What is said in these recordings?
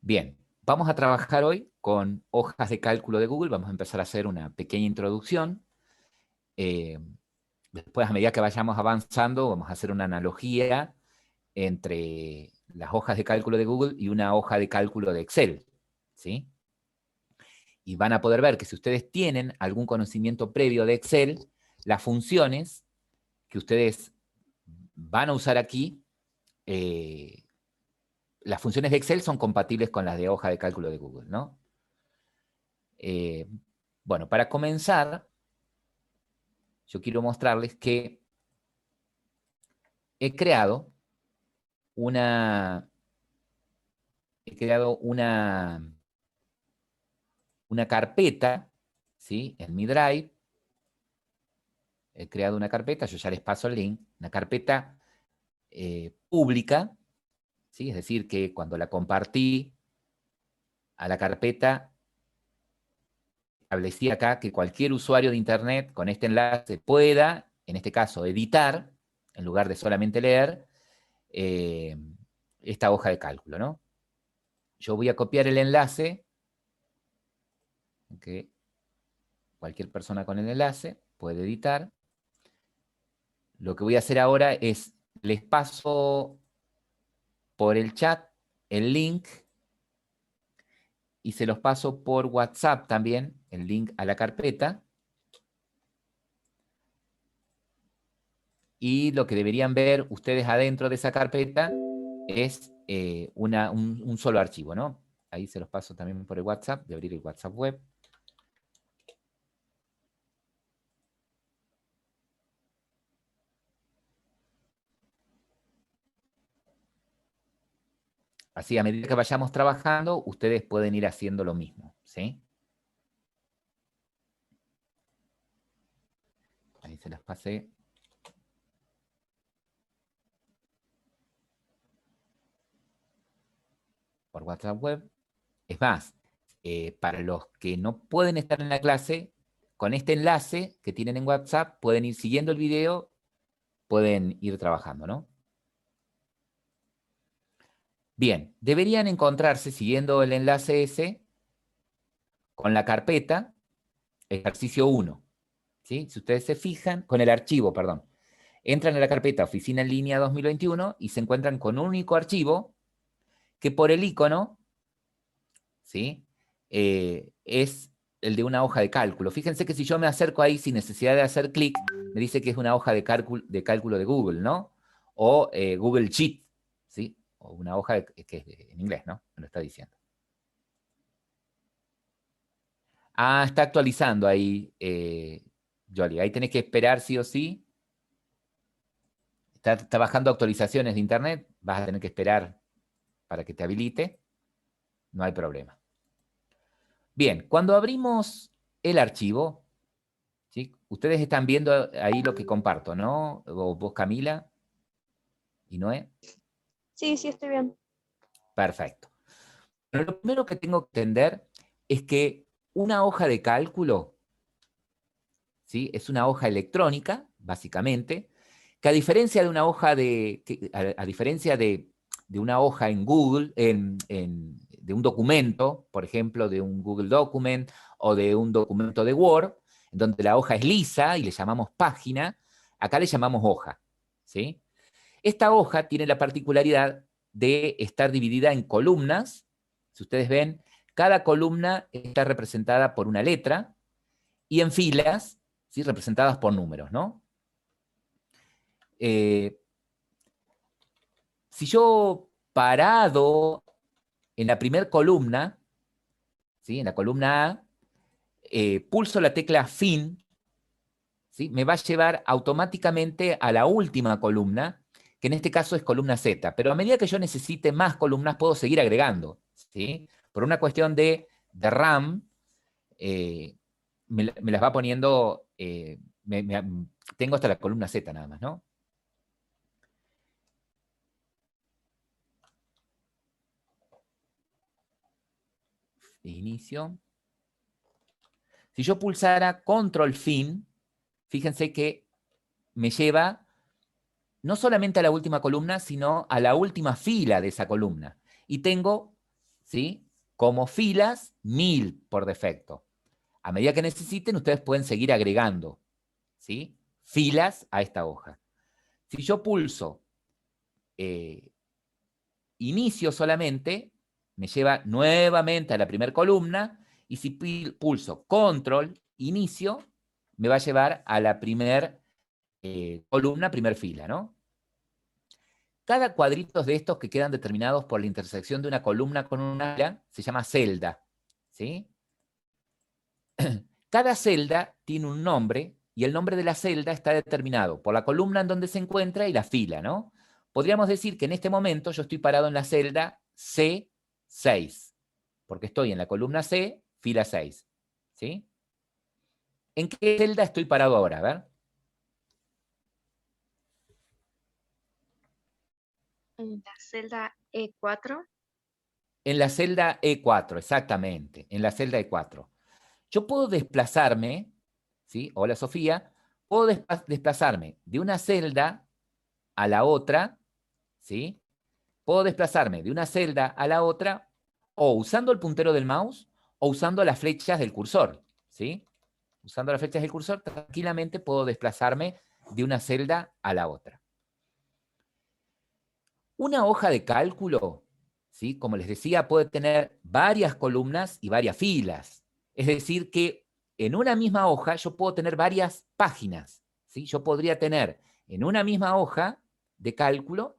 Bien, vamos a trabajar hoy con hojas de cálculo de Google. Vamos a empezar a hacer una pequeña introducción. Eh, Después, a medida que vayamos avanzando, vamos a hacer una analogía entre las hojas de cálculo de Google y una hoja de cálculo de Excel, ¿sí? Y van a poder ver que si ustedes tienen algún conocimiento previo de Excel, las funciones que ustedes van a usar aquí, las funciones de Excel son compatibles con las de hoja de cálculo de Google, ¿no? Eh, bueno, para comenzar, yo quiero mostrarles que he creado una, he creado una carpeta, ¿sí? En mi Drive. He creado una carpeta, yo ya les paso el link, una carpeta pública, ¿sí? Es decir, que cuando la compartí a la carpeta, establecí acá que cualquier usuario de Internet con este enlace pueda, en este caso, editar, en lugar de solamente leer, esta hoja de cálculo, ¿no? Yo voy a copiar el enlace, que cualquier persona con el enlace puede editar. Lo que voy a hacer ahora es, les paso por el chat el link y se los paso por WhatsApp también, el link a la carpeta. Y lo que deberían ver ustedes adentro de esa carpeta es un solo archivo, ¿no? Ahí se los paso también por el WhatsApp, de abrir el WhatsApp web. Así, a medida que vayamos trabajando, ustedes pueden ir haciendo lo mismo, ¿sí? Ahí se las pasé. Por WhatsApp web. Es más, para los que no pueden estar en la clase, con este enlace que tienen en WhatsApp, pueden ir siguiendo el video, pueden ir trabajando, ¿no? Bien, deberían encontrarse, siguiendo el enlace ese, con la carpeta, ejercicio 1, ¿sí? Si ustedes se fijan, con el archivo, perdón. Entran en la carpeta Oficina en Línea 2021 y se encuentran con un único archivo que por el icono, ¿sí? Es el de una hoja de cálculo. Fíjense que si yo me acerco ahí sin necesidad de hacer clic, me dice que es una hoja de cálculo de Google, ¿no? O Google Sheet, ¿sí? O una hoja que es en inglés, ¿no? Me lo está diciendo. Ah, está actualizando ahí, Jolly. Ahí tenés que esperar sí o sí. Está bajando actualizaciones de internet. Vas a tener que esperar para que te habilite. No hay problema. Bien, cuando abrimos el archivo, ¿sí? Ustedes están viendo ahí lo que comparto, ¿no? Vos, Camila y Noé. Sí, sí, estoy bien. Perfecto. Pero lo primero que tengo que entender es que una hoja de cálculo, ¿sí? Es una hoja electrónica, básicamente, que a diferencia de una hoja a diferencia de una hoja en Google, de un documento, por ejemplo, de un Google Document o de un documento de Word, en donde la hoja es lisa y le llamamos página, acá le llamamos hoja, ¿sí? Esta hoja tiene la particularidad de estar dividida en columnas. Si ustedes ven, cada columna está representada por una letra y en filas, ¿sí? Representadas por números, ¿no? Si yo parado en la primera columna, ¿sí? En la columna A, pulso la tecla fin, ¿sí? Me va a llevar automáticamente a la última columna, que en este caso es columna Z. Pero a medida que yo necesite más columnas, puedo seguir agregando, ¿sí? Por una cuestión de RAM, me las va poniendo, tengo hasta la columna Z nada más, ¿no? Inicio. Si yo pulsara control fin, fíjense que me lleva no solamente a la última columna, sino a la última fila de esa columna. Y tengo ¿sí? Como filas, 1000 por defecto. A medida que necesiten, ustedes pueden seguir agregando, ¿sí? Filas a esta hoja. Si yo pulso inicio solamente, me lleva nuevamente a la primera columna, y si pulso control, inicio, me va a llevar a la primera columna, primer fila, ¿no? Cada cuadrito de estos que quedan determinados por la intersección de una columna con una fila se llama celda, ¿sí? Cada celda tiene un nombre y el nombre de la celda está determinado por la columna en donde se encuentra y la fila, ¿no? Podríamos decir que en este momento yo estoy parado en la celda C6, porque estoy en la columna C, fila 6, ¿sí? ¿En qué celda estoy parado ahora? A ver. En la celda E4. En la celda E4, exactamente, en la celda E4. Yo puedo desplazarme, ¿sí? Hola Sofía, puedo desplazarme de una celda a la otra, ¿sí? Puedo desplazarme de una celda a la otra o usando el puntero del mouse o usando las flechas del cursor, ¿sí? Usando las flechas del cursor, tranquilamente puedo desplazarme de una celda a la otra. Una hoja de cálculo, ¿sí? Como les decía, puede tener varias columnas y varias filas. Es decir, que en una misma hoja yo puedo tener varias páginas, ¿sí? Yo podría tener en una misma hoja de cálculo,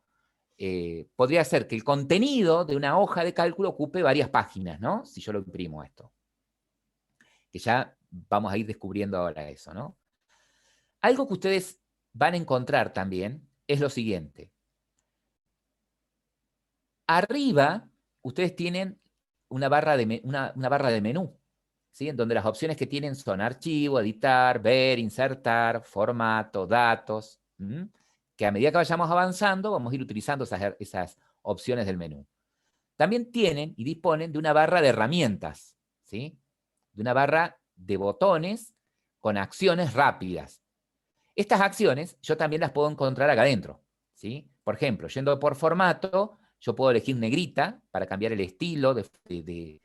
podría ser que el contenido de una hoja de cálculo ocupe varias páginas, ¿no? Si yo lo imprimo esto. Que ya vamos a ir descubriendo ahora eso, ¿no? Algo que ustedes van a encontrar también es lo siguiente. Arriba, ustedes tienen una barra de menú, ¿sí? En donde las opciones que tienen son archivo, editar, ver, insertar, formato, datos, que a medida que vayamos avanzando, vamos a ir utilizando esas opciones del menú. También tienen y disponen de una barra de herramientas, ¿sí? De una barra de botones con acciones rápidas. Estas acciones yo también las puedo encontrar acá adentro, ¿sí? Por ejemplo, yendo por formato, yo puedo elegir negrita para cambiar el estilo de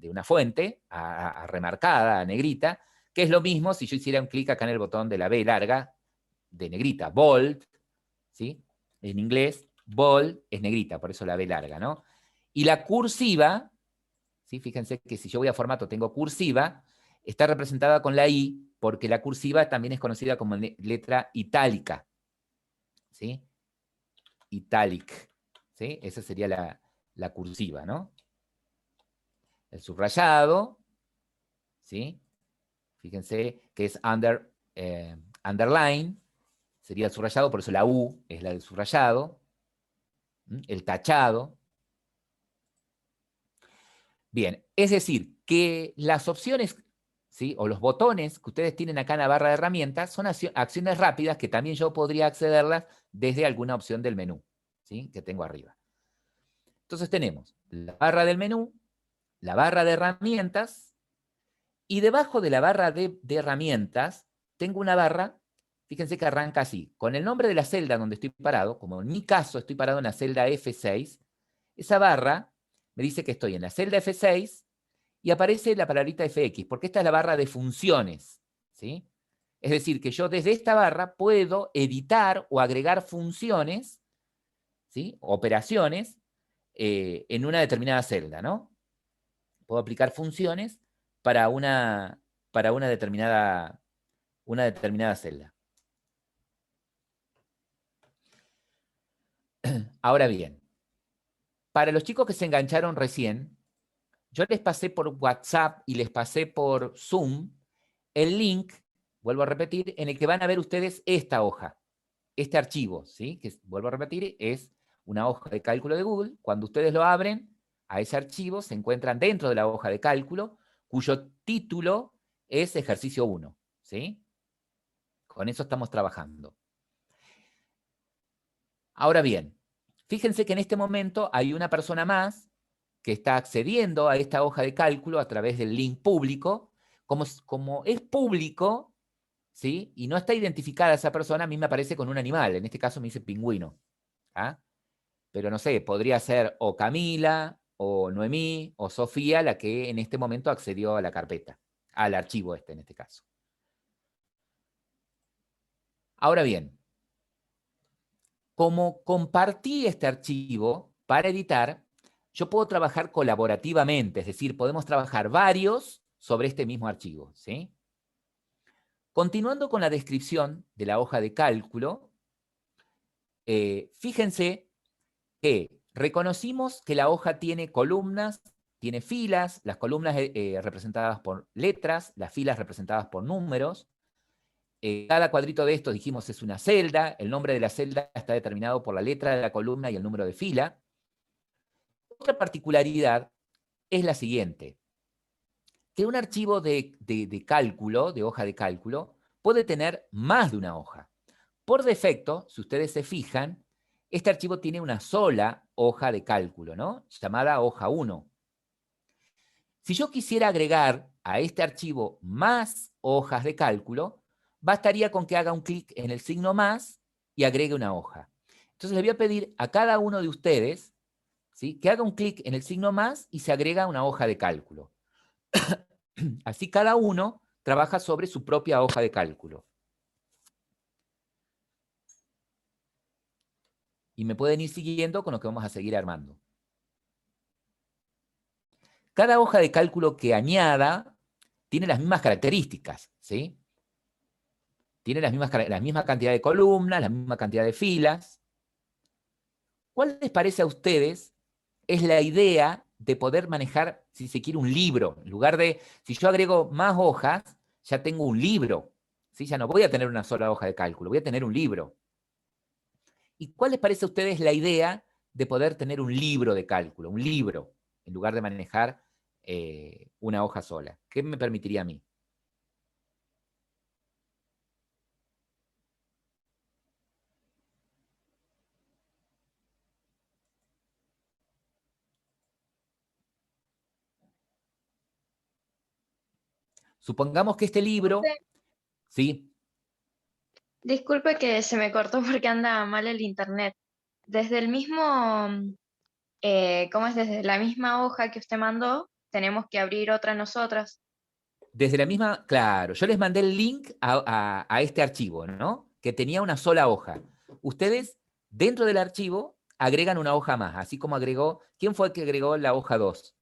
una fuente a remarcada, a negrita, que es lo mismo si yo hiciera un clic acá en el botón de la B larga de negrita, bold, ¿sí? En inglés, bold es negrita, por eso la B larga, ¿no? Y la cursiva, ¿sí? Fíjense que si yo voy a formato tengo cursiva, está representada con la I, porque la cursiva también es conocida como letra itálica, ¿sí? Italic, ¿sí? Esa sería la cursiva, ¿no? El subrayado, ¿sí? Fíjense que es underline, sería el subrayado, por eso la U es la del subrayado. El tachado. Bien, es decir, que las opciones, ¿sí? O los botones que ustedes tienen acá en la barra de herramientas son acciones rápidas que también yo podría accederlas desde alguna opción del menú, ¿sí? Que tengo arriba. Entonces tenemos la barra del menú, la barra de herramientas, y debajo de la barra de herramientas tengo una barra, fíjense que arranca así, con el nombre de la celda donde estoy parado, como en mi caso estoy parado en la celda F6, esa barra me dice que estoy en la celda F6 y aparece la palabrita FX, porque esta es la barra de funciones, ¿sí? Es decir, que yo desde esta barra puedo editar o agregar funciones, ¿sí? Operaciones en una determinada celda, ¿no? Puedo aplicar funciones para una determinada celda. Ahora bien, para los chicos que se engancharon recién, yo les pasé por WhatsApp y les pasé por Zoom el link, vuelvo a repetir, en el que van a ver ustedes esta hoja, este archivo, ¿sí? Que vuelvo a repetir, es una hoja de cálculo de Google. Cuando ustedes lo abren, a ese archivo se encuentran dentro de la hoja de cálculo, cuyo título es ejercicio 1, ¿sí? Con eso estamos trabajando. Ahora bien, fíjense que en este momento hay una persona más que está accediendo a esta hoja de cálculo a través del link público. Como es público, ¿sí? Y no está identificada esa persona, a mí me aparece con un animal. En este caso me dice pingüino. ¿Ah? Pero no sé, podría ser o Camila, o Noemí, o Sofía, la que en este momento accedió a la carpeta, al archivo en este caso. Ahora bien, como compartí este archivo para editar, yo puedo trabajar colaborativamente, es decir, podemos trabajar varios sobre este mismo archivo, ¿sí? Continuando con la descripción de la hoja de cálculo, fíjense que reconocimos que la hoja tiene columnas, tiene filas, las columnas representadas por letras, las filas representadas por números. Cada cuadrito de estos, dijimos, es una celda. El nombre de la celda está determinado por la letra de la columna y el número de fila. Otra particularidad es la siguiente, que un archivo de cálculo, de hoja de cálculo, puede tener más de una hoja. Por defecto, si ustedes se fijan, este archivo tiene una sola hoja de cálculo, ¿no? Llamada hoja 1. Si yo quisiera agregar a este archivo más hojas de cálculo, bastaría con que haga un clic en el signo más y agregue una hoja. Entonces le voy a pedir a cada uno de ustedes, ¿sí?, que haga un clic en el signo más y se agrega una hoja de cálculo. Así cada uno trabaja sobre su propia hoja de cálculo. Y me pueden ir siguiendo con lo que vamos a seguir armando. Cada hoja de cálculo que añada tiene las mismas características, ¿sí? Tiene la misma cantidad de columnas, la misma cantidad de filas. ¿Cuál les parece a ustedes es la idea de poder manejar, si se quiere, un libro? En lugar de, si yo agrego más hojas, ya tengo un libro, ¿sí? Ya no voy a tener una sola hoja de cálculo, voy a tener un libro. ¿Y cuál les parece a ustedes la idea de poder tener un libro de cálculo, un libro, en lugar de manejar una hoja sola? ¿Qué me permitiría a mí? Supongamos que este libro, ¿sí? Disculpe que se me cortó porque anda mal el internet. Desde el mismo, ¿cómo es? Desde la misma hoja que usted mandó, tenemos que abrir otra nosotras. Desde la misma, claro, yo les mandé el link a este archivo, ¿no? Que tenía una sola hoja. Ustedes, dentro del archivo, agregan una hoja más, así como agregó, ¿quién fue el que agregó la hoja 2?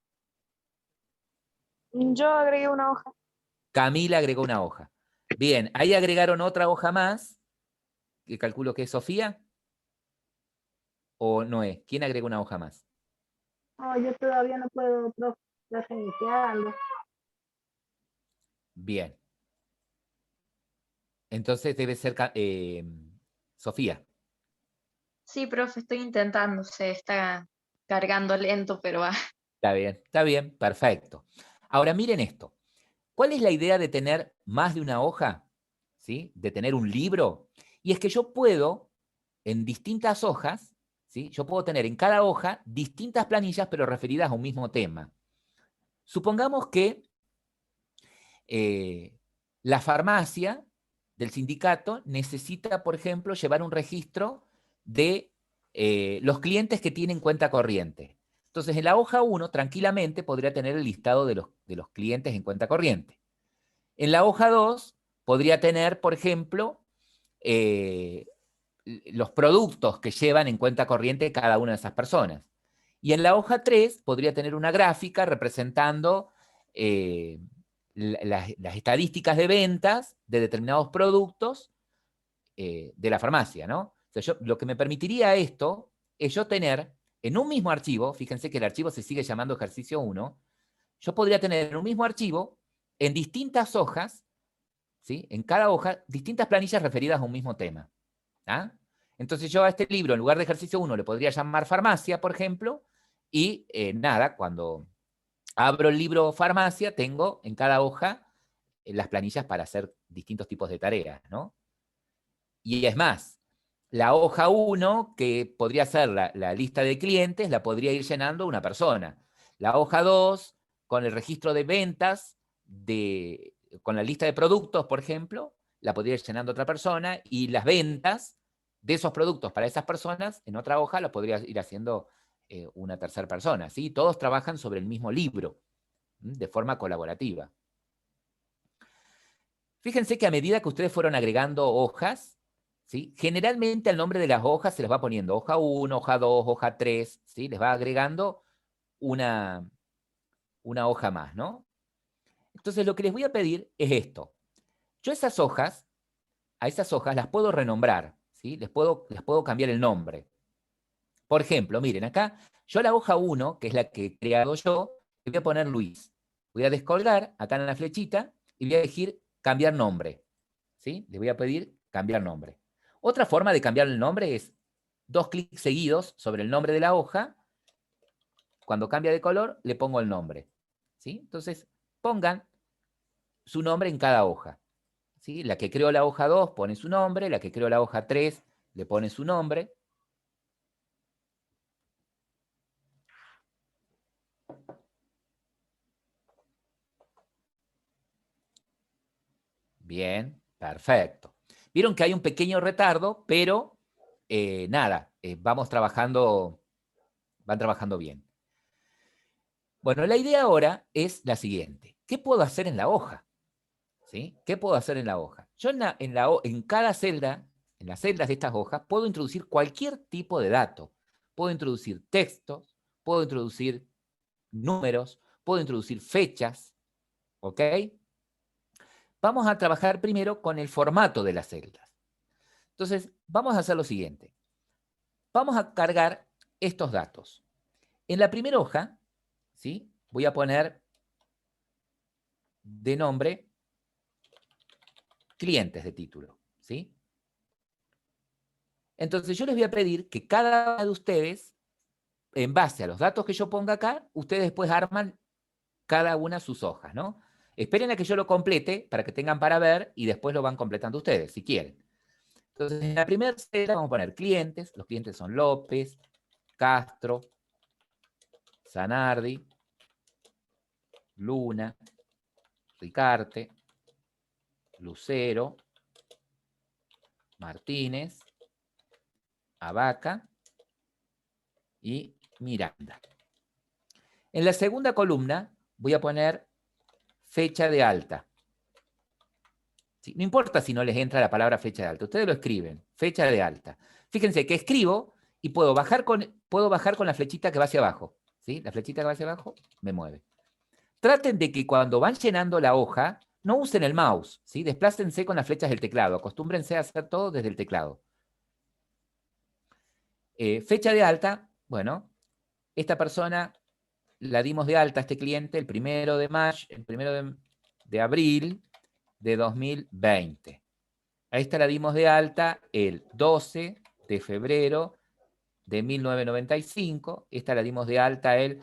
Yo agregué una hoja. Camila agregó una hoja. Bien, ahí agregaron otra hoja más, que calculo que es Sofía, o Noé. ¿Quién agregó una hoja más? No, yo todavía no puedo, profe, ya estoy iniciando. Bien. Entonces debe ser Sofía. Sí, profe, estoy intentando, se está cargando lento, pero va. Está bien, perfecto. Ahora miren esto. ¿Cuál es la idea de tener más de una hoja? ¿Sí? De tener un libro. Y es que yo puedo, en distintas hojas, ¿sí?, yo puedo tener en cada hoja distintas planillas, pero referidas a un mismo tema. Supongamos que la farmacia del sindicato necesita, por ejemplo, llevar un registro de los clientes que tienen cuenta corriente. Entonces, en la hoja 1, tranquilamente podría tener el listado de los clientes en cuenta corriente. En la hoja 2, podría tener, por ejemplo, los productos que llevan en cuenta corriente cada una de esas personas. Y en la hoja 3, podría tener una gráfica representando las estadísticas de ventas de determinados productos de la farmacia, ¿no? O sea, lo que me permitiría esto es yo tener en un mismo archivo, fíjense que el archivo se sigue llamando ejercicio 1, yo podría tener en un mismo archivo, en distintas hojas, ¿sí?, en cada hoja, distintas planillas referidas a un mismo tema. ¿Ah? Entonces yo a este libro, en lugar de ejercicio 1, le podría llamar farmacia, por ejemplo, y nada, cuando abro el libro farmacia, tengo en cada hoja las planillas para hacer distintos tipos de tareas, ¿no? Y es más, la hoja 1, que podría ser la lista de clientes, la podría ir llenando una persona. La hoja 2, con el registro de ventas, con la lista de productos, por ejemplo, la podría ir llenando otra persona, y las ventas de esos productos para esas personas, en otra hoja, la podría ir haciendo una tercera persona, ¿sí? Todos trabajan sobre el mismo libro, de forma colaborativa. Fíjense que a medida que ustedes fueron agregando hojas, ¿sí? Generalmente al nombre de las hojas se les va poniendo hoja 1, hoja 2, hoja 3, ¿sí? Les va agregando una hoja más, ¿no? Entonces lo que les voy a pedir es esto. Yo a esas hojas las puedo renombrar, ¿sí? Les puedo cambiar el nombre. Por ejemplo, miren, acá yo a la hoja 1, que es la que he creado yo, le voy a poner Luis. Voy a descolgar acá en la flechita y voy a elegir cambiar nombre, ¿sí? Le voy a pedir cambiar nombre. Otra forma de cambiar el nombre es 2 clics seguidos sobre el nombre de la hoja. Cuando cambia de color, le pongo el nombre, ¿sí? Entonces, pongan su nombre en cada hoja, ¿sí? La que creó la hoja 2 pone su nombre, la que creó la hoja 3 le pone su nombre. Bien, perfecto. Vieron que hay un pequeño retardo, pero nada, van trabajando bien. Bueno, la idea ahora es la siguiente. ¿Qué puedo hacer en la hoja? ¿Sí? ¿Qué puedo hacer en la hoja? Yo en cada celda, en las celdas de estas hojas, puedo introducir cualquier tipo de dato. Puedo introducir textos, puedo introducir números, puedo introducir fechas, ¿ok? Vamos a trabajar primero con el formato de las celdas. Entonces, vamos a hacer lo siguiente. Vamos a cargar estos datos. En la primera hoja, ¿sí? Voy a poner de nombre clientes de título, ¿sí? Entonces yo les voy a pedir que cada uno de ustedes, en base a los datos que yo ponga acá, ustedes después arman cada una sus hojas, ¿no? Esperen a que yo lo complete para que tengan para ver y después lo van completando ustedes, si quieren. Entonces, en la primera celda vamos a poner clientes. Los clientes son López, Castro, Zanardi, Luna, Ricarte, Lucero, Martínez, Abaca y Miranda. En la segunda columna voy a poner fecha de alta. ¿Sí? No importa si no les entra la palabra fecha de alta, ustedes lo escriben, fecha de alta. Fíjense que escribo y puedo bajar con la flechita que va hacia abajo. ¿Sí? La flechita que va hacia abajo me mueve. Traten de que cuando van llenando la hoja, no usen el mouse, ¿sí? Desplácense con las flechas del teclado, acostúmbrense a hacer todo desde el teclado. Fecha de alta, bueno, esta persona la dimos de alta a este cliente el 1 de abril de 2020. A esta la dimos de alta el 12 de febrero de 1995. Esta la dimos de alta el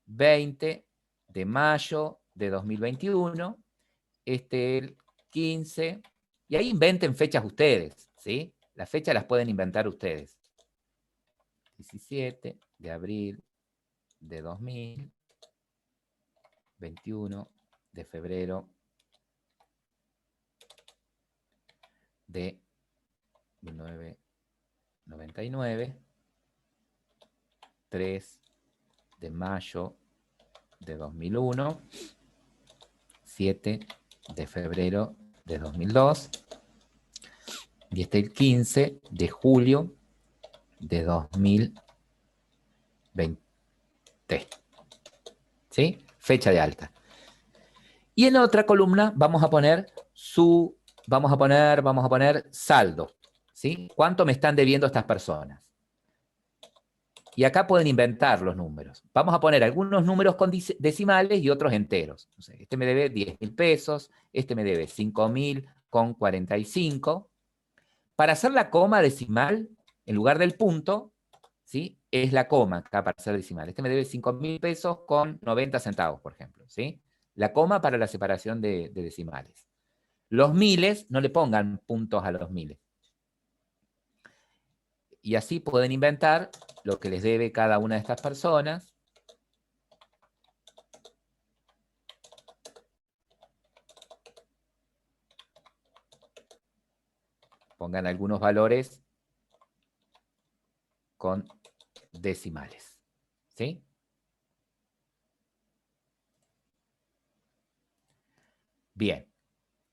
20 de mayo de 2021. Este el 15. Y ahí inventen fechas ustedes, ¿sí? Las fechas las pueden inventar ustedes. 17 de abril de 2000, 21 de febrero de 1999, 3 de mayo de 2001, 7 de febrero de 2002, y este el 15 de julio de 2020. ¿Sí? Fecha de alta. Y en la otra columna vamos a poner saldo, ¿sí? ¿Cuánto me están debiendo estas personas? Y acá pueden inventar los números. Vamos a poner algunos números con decimales y otros enteros. O sea, este me debe 10.000 pesos, este me debe 5.000,45. Para hacer la coma decimal, en lugar del punto, ¿sí? Es la coma acá para hacer decimal. Este me debe 5.000 pesos con 90 centavos, por ejemplo, ¿sí? La coma para la separación de decimales. Los miles, no le pongan puntos a los miles. Y así pueden inventar lo que les debe cada una de estas personas. Pongan algunos valores con decimales. ¿Sí? Bien.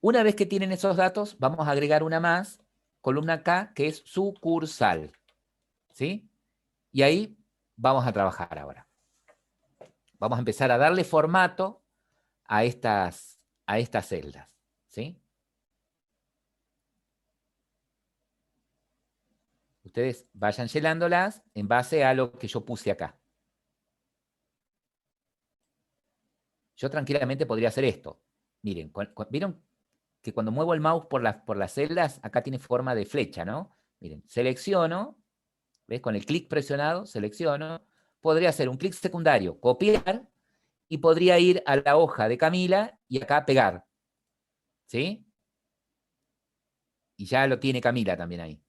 Una vez que tienen esos datos, vamos a agregar una más, columna K, que es sucursal. ¿Sí? Y ahí vamos a trabajar ahora. Vamos a empezar a darle formato a estas celdas. ¿Sí? Ustedes vayan llenándolas en base a lo que yo puse acá. Yo tranquilamente podría hacer esto. Miren, ¿vieron que cuando muevo el mouse por las celdas, acá tiene forma de flecha, ¿no? Miren, selecciono, ¿ves? Con el clic presionado, selecciono. Podría hacer un clic secundario, copiar, y podría ir a la hoja de Camila y acá pegar. ¿Sí? Y ya lo tiene Camila también ahí.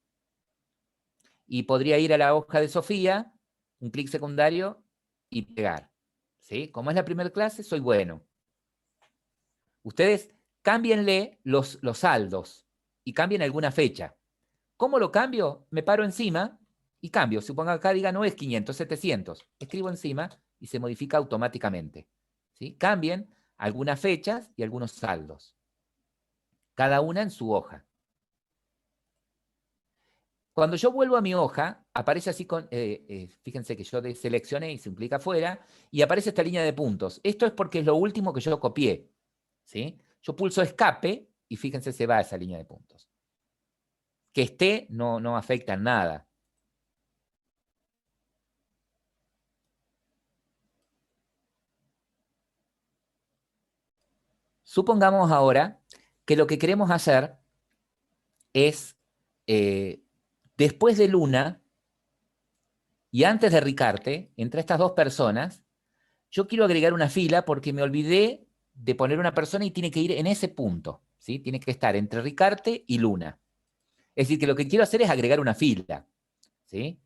Y podría ir a la hoja de Sofía, un clic secundario y pegar. ¿Sí? Como es la primera clase, soy bueno. Ustedes cámbienle los saldos y cambien alguna fecha. ¿Cómo lo cambio? Me paro encima y cambio. Supongo que acá diga no es 500, 700. Escribo encima y se modifica automáticamente. ¿Sí? Cambien algunas fechas y algunos saldos. Cada una en su hoja. Cuando yo vuelvo a mi hoja, aparece así con, fíjense que yo seleccioné y se implica afuera, y aparece esta línea de puntos. Esto es porque es lo último que yo copié. ¿Sí? Yo pulso escape y fíjense, se va esa línea de puntos. Que esté no afecta en nada. Supongamos ahora que lo que queremos hacer es, después de Luna y antes de Ricarte, entre estas dos personas, yo quiero agregar una fila porque me olvidé de poner una persona y tiene que ir en ese punto. ¿Sí? Tiene que estar entre Ricarte y Luna. Es decir, que lo que quiero hacer es agregar una fila. ¿Sí?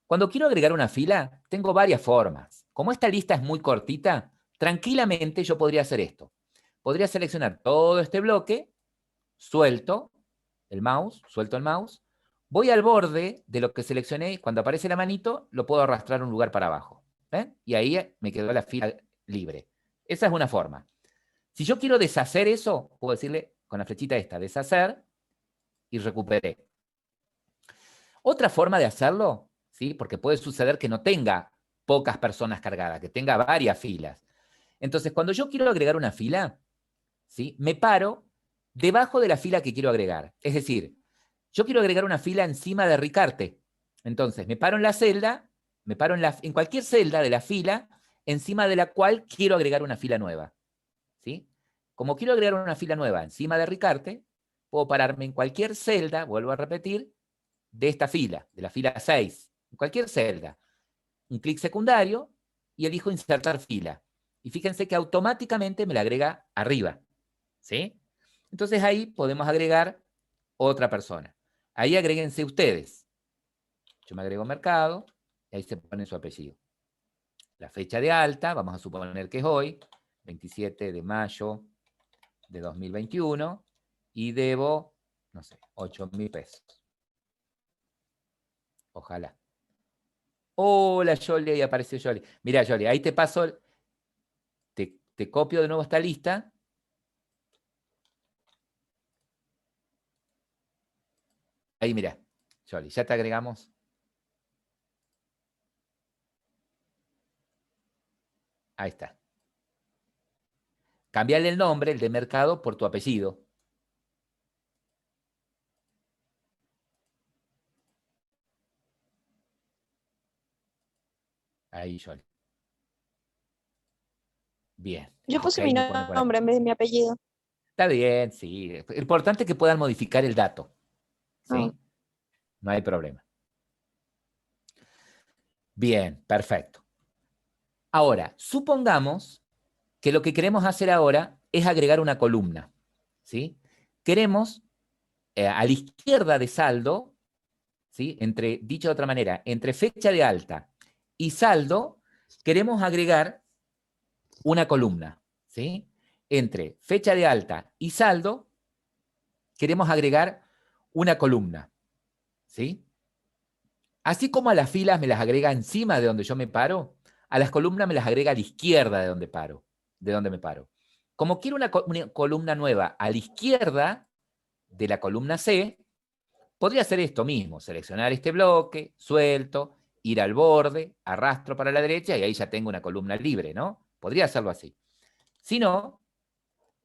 Cuando quiero agregar una fila, tengo varias formas. Como esta lista es muy cortita, tranquilamente yo podría hacer esto. Podría seleccionar todo este bloque, suelto el mouse, voy al borde de lo que seleccioné, cuando aparece la manito, lo puedo arrastrar un lugar para abajo. ¿Ven? Y ahí me quedó la fila libre. Esa es una forma. Si yo quiero deshacer eso, puedo decirle con la flechita esta, deshacer, y recuperé. Otra forma de hacerlo, ¿sí? Porque puede suceder que no tenga pocas personas cargadas, que tenga varias filas. Entonces, cuando yo quiero agregar una fila, ¿sí? Me paro debajo de la fila que quiero agregar. Es decir, yo quiero agregar una fila encima de Ricarte. Entonces, me paro en la celda, me paro en cualquier celda de la fila, encima de la cual quiero agregar una fila nueva. ¿Sí? Como quiero agregar una fila nueva encima de Ricarte, puedo pararme en cualquier celda, vuelvo a repetir, de esta fila, de la fila 6, en cualquier celda. Un clic secundario y elijo insertar fila. Y fíjense que automáticamente me la agrega arriba. ¿Sí? Entonces ahí podemos agregar otra persona. Ahí agréguense ustedes. Yo me agrego mercado y ahí se pone su apellido. La fecha de alta, vamos a suponer que es hoy, 27 de mayo de 2021, y debo, no sé, 8.000 pesos. Ojalá. Hola, Yoli, ahí apareció Yoli. Mira, Yoli, ahí te paso, te copio de nuevo esta lista. Ahí, mira, Yoli, ya te agregamos. Ahí está. Cambiarle el nombre, el de mercado, por tu apellido. Ahí, Yoli. Bien. Yo Ok, puse mi me pone por acá. nombre en vez de mi apellido. Está bien, sí. Lo importante es que puedan modificar el dato. ¿Sí? No hay problema. Bien, perfecto. Ahora, supongamos que lo que queremos hacer ahora es agregar una columna. ¿Sí? Queremos, a la izquierda de saldo, ¿sí? Dicho de otra manera, entre fecha de alta y saldo, queremos agregar una columna. ¿Sí? Entre fecha de alta y saldo, queremos agregar una columna. ¿Sí? Así como a las filas me las agrega encima de donde yo me paro, a las columnas me las agrega a la izquierda de donde paro, de donde me paro. Como quiero una columna nueva a la izquierda de la columna C, podría hacer esto mismo, seleccionar este bloque, suelto, ir al borde, arrastro para la derecha y ahí ya tengo una columna libre, ¿no? Podría hacerlo así. Si no,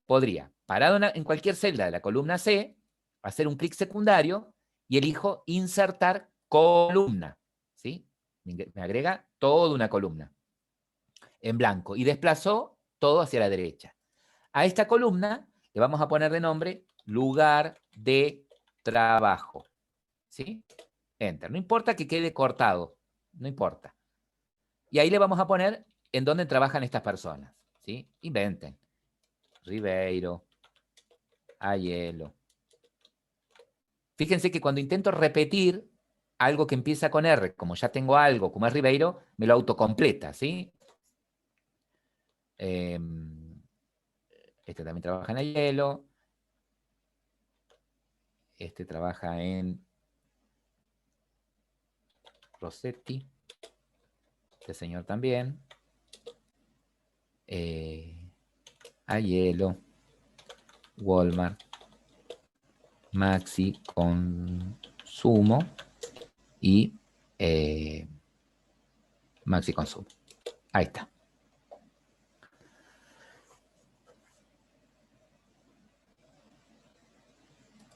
podría, parado en cualquier celda de la columna C, hacer un clic secundario y elijo insertar columna, ¿sí? Me agrega toda una columna en blanco y desplazó todo hacia la derecha. A esta columna le vamos a poner de nombre lugar de trabajo, ¿sí? Enter. No importa que quede cortado, no importa. Y ahí le vamos a poner en dónde trabajan estas personas, ¿sí? Inventen. Ribeiro, Ayelo. Fíjense que cuando intento repetir algo que empieza con R, como ya tengo algo, como es Ribeiro, me lo autocompleta, ¿sí? Este también trabaja en Ayelo. Este trabaja en Rossetti. Este señor también. Ayelo. Walmart. Maxi Consumo. Y Maxi Consumo. Ahí está.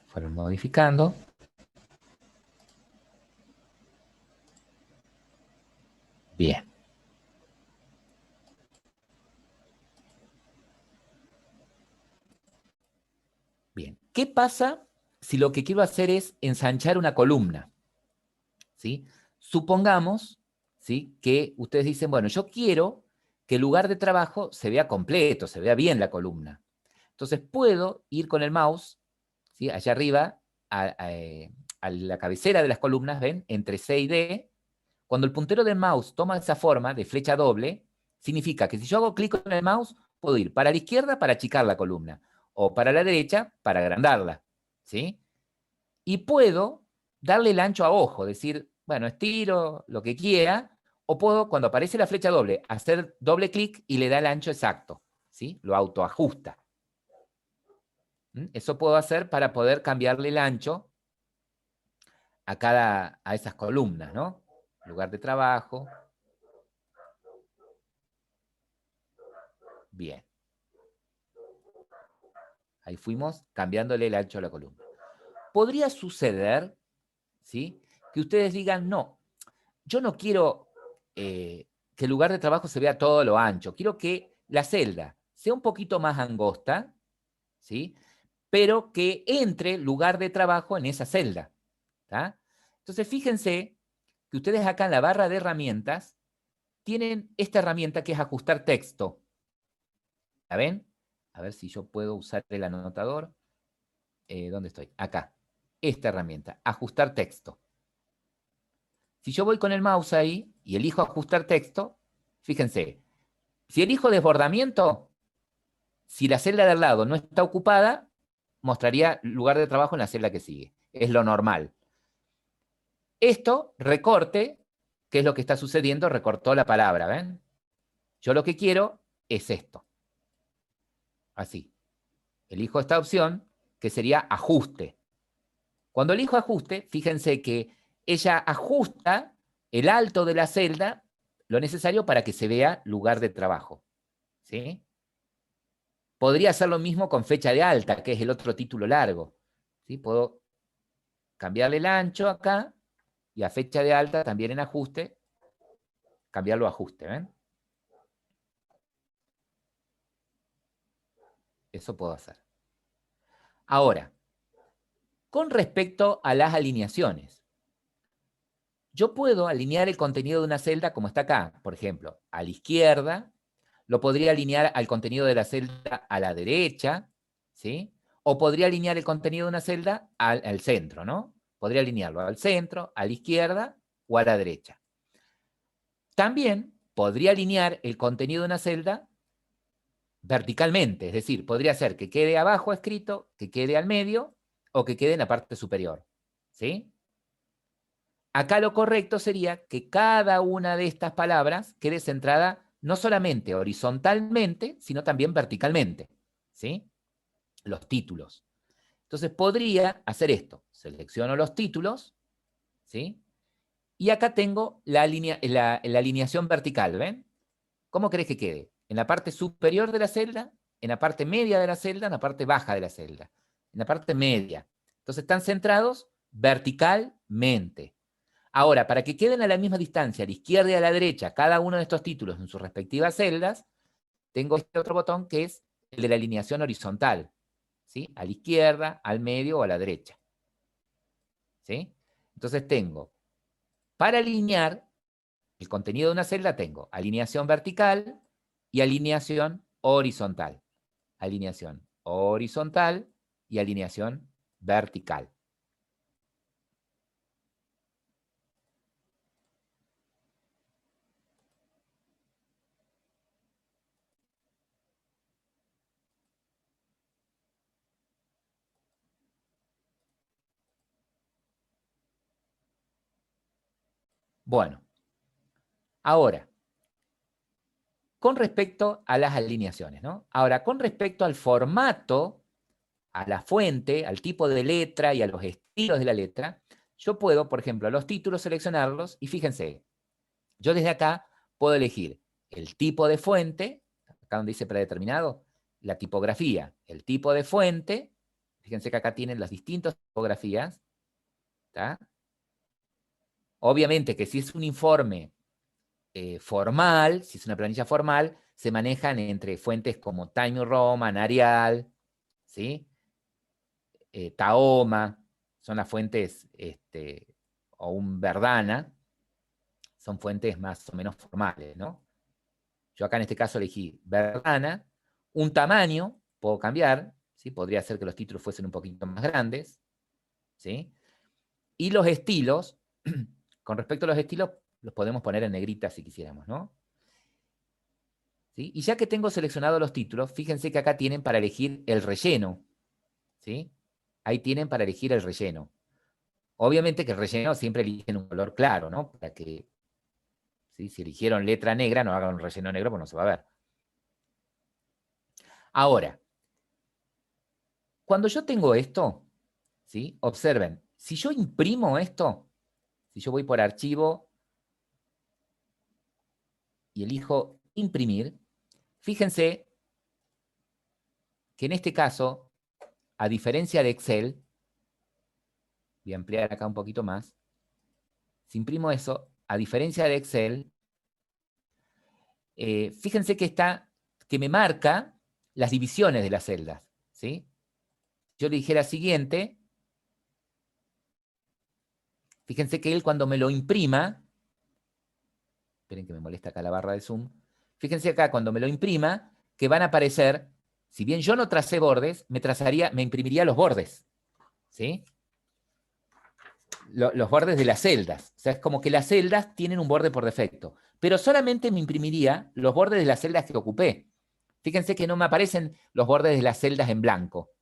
Fueron modificando. Bien. Bien. ¿Qué pasa si lo que quiero hacer es ensanchar una columna? ¿Sí? Supongamos, ¿sí?, que ustedes dicen, bueno, yo quiero que el lugar de trabajo se vea completo, se vea bien la columna. Entonces puedo ir con el mouse, ¿sí?, allá arriba, a la cabecera de las columnas, ¿ven?, entre C y D. Cuando el puntero del mouse toma esa forma de flecha doble, significa que si yo hago clic con el mouse, puedo ir para la izquierda para achicar la columna, o para la derecha para agrandarla, ¿sí? Y puedo darle el ancho a ojo, decir, bueno, estiro lo que quiera, o puedo, cuando aparece la flecha doble, hacer doble clic y le da el ancho exacto, ¿sí? Lo autoajusta. Eso puedo hacer para poder cambiarle el ancho a esas columnas, ¿no? Lugar de trabajo. Bien. Ahí fuimos cambiándole el ancho a la columna. Podría suceder, ¿sí?, que ustedes digan, no, yo no quiero que el lugar de trabajo se vea todo lo ancho, quiero que la celda sea un poquito más angosta, ¿sí?, pero que entre lugar de trabajo en esa celda, ¿tá? Entonces, fíjense que ustedes acá en la barra de herramientas tienen esta herramienta que es ajustar texto. ¿La ven? A ver si yo puedo usar el anotador. ¿Dónde estoy? Acá. Esta herramienta, ajustar texto. Si yo voy con el mouse ahí y elijo ajustar texto, fíjense, si elijo desbordamiento, si la celda de al lado no está ocupada, mostraría lugar de trabajo en la celda que sigue. Es lo normal. Esto, recorte, ¿qué es lo que está sucediendo? Recortó la palabra, ¿ven? Yo lo que quiero es esto. Así. Elijo esta opción, que sería ajuste. Cuando elijo ajuste, fíjense que ella ajusta el alto de la celda, lo necesario para que se vea lugar de trabajo, ¿sí? Podría hacer lo mismo con fecha de alta, que es el otro título largo, ¿sí? Puedo cambiarle el ancho acá y a fecha de alta también en ajuste, cambiarlo a ajuste, ¿ven? Eso puedo hacer. Ahora, con respecto a las alineaciones, yo puedo alinear el contenido de una celda como está acá, por ejemplo, a la izquierda, lo podría alinear al contenido de la celda a la derecha, ¿sí? O podría alinear el contenido de una celda al centro, ¿no? Podría alinearlo al centro, a la izquierda o a la derecha. También podría alinear el contenido de una celda verticalmente, es decir, podría ser que quede abajo escrito, que quede al medio o que quede en la parte superior, ¿sí? Acá lo correcto sería que cada una de estas palabras quede centrada no solamente horizontalmente, sino también verticalmente, ¿sí? Los títulos. Entonces podría hacer esto. Selecciono los títulos, ¿sí? Y acá tengo la alineación vertical, ¿ven? ¿Cómo querés que quede? ¿En la parte superior de la celda? ¿En la parte media de la celda? ¿En la parte baja de la celda? En la parte media. Entonces están centrados verticalmente. Ahora, para que queden a la misma distancia, a la izquierda y a la derecha, cada uno de estos títulos en sus respectivas celdas, tengo este otro botón que es el de la alineación horizontal, ¿sí? A la izquierda, al medio o a la derecha, ¿sí? Entonces tengo, para alinear el contenido de una celda, tengo alineación vertical y alineación horizontal. Alineación horizontal y alineación vertical. Bueno, ahora, con respecto a las alineaciones, ¿no? Ahora, con respecto al formato, a la fuente, al tipo de letra y a los estilos de la letra, yo puedo, por ejemplo, los títulos seleccionarlos y fíjense, yo desde acá puedo elegir el tipo de fuente, acá donde dice predeterminado, la tipografía, el tipo de fuente, fíjense que acá tienen las distintas tipografías, ¿tá? Obviamente que si es un informe formal, si es una planilla formal, se manejan entre fuentes como Times New Roman, Arial, ¿sí? Tahoma, son las fuentes, o un Verdana, son fuentes más o menos formales, ¿no? Yo acá en este caso elegí Verdana, un tamaño, puedo cambiar, ¿sí? Podría ser que los títulos fuesen un poquito más grandes, ¿sí? Y los estilos, con respecto a los estilos, los podemos poner en negrita si quisiéramos, ¿no? ¿Sí? Y ya que tengo seleccionados los títulos, fíjense que acá tienen para elegir el relleno, ¿sí? Ahí tienen para elegir el relleno. Obviamente que el relleno siempre eligen un color claro, ¿no? Para que, ¿sí? Si eligieron letra negra, no hagan un relleno negro, pues no se va a ver. Ahora, cuando yo tengo esto, ¿sí? Observen, si yo imprimo esto, si yo voy por archivo y elijo imprimir, fíjense que en este caso, a diferencia de Excel, voy a ampliar acá un poquito más, si imprimo eso, a diferencia de Excel, fíjense que me marca las divisiones de las celdas, ¿sí? Yo le dijera siguiente, fíjense que él cuando me lo imprima, esperen que me molesta acá la barra de zoom, fíjense acá cuando me lo imprima, que van a aparecer, si bien yo no tracé bordes, me imprimiría los bordes, ¿sí? Los bordes de las celdas. O sea, es como que las celdas tienen un borde por defecto. Pero solamente me imprimiría los bordes de las celdas que ocupé. Fíjense que no me aparecen los bordes de las celdas en blanco.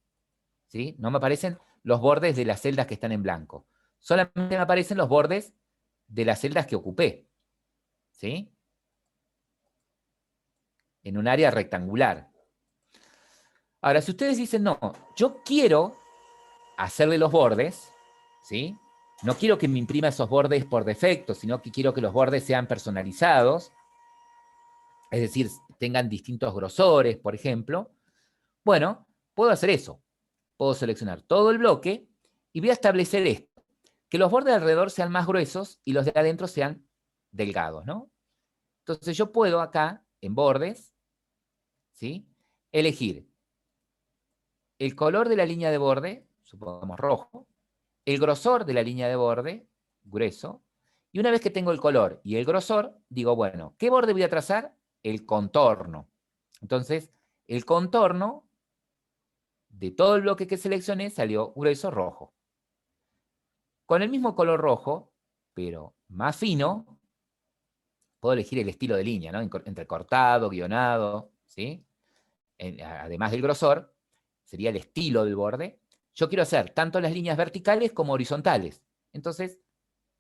¿Sí? No me aparecen los bordes de las celdas que están en blanco. Solamente me aparecen los bordes de las celdas que ocupé. ¿Sí? En un área rectangular. Ahora, si ustedes dicen, no, yo quiero hacerle los bordes, ¿sí? No quiero que me imprima esos bordes por defecto, sino que quiero que los bordes sean personalizados, es decir, tengan distintos grosores, por ejemplo. Bueno, puedo hacer eso. Puedo seleccionar todo el bloque y voy a establecer esto, que los bordes de alrededor sean más gruesos y los de adentro sean delgados, ¿no? Entonces yo puedo acá, en bordes, ¿sí? Elegir el color de la línea de borde, supongamos rojo, el grosor de la línea de borde, grueso, y una vez que tengo el color y el grosor, digo, bueno, ¿qué borde voy a trazar? El contorno. Entonces, el contorno de todo el bloque que seleccioné salió grueso rojo. Con el mismo color rojo, pero más fino, puedo elegir el estilo de línea, ¿no? Entre cortado, guionado, ¿sí? Además del grosor, sería el estilo del borde. Yo quiero hacer tanto las líneas verticales como horizontales. Entonces,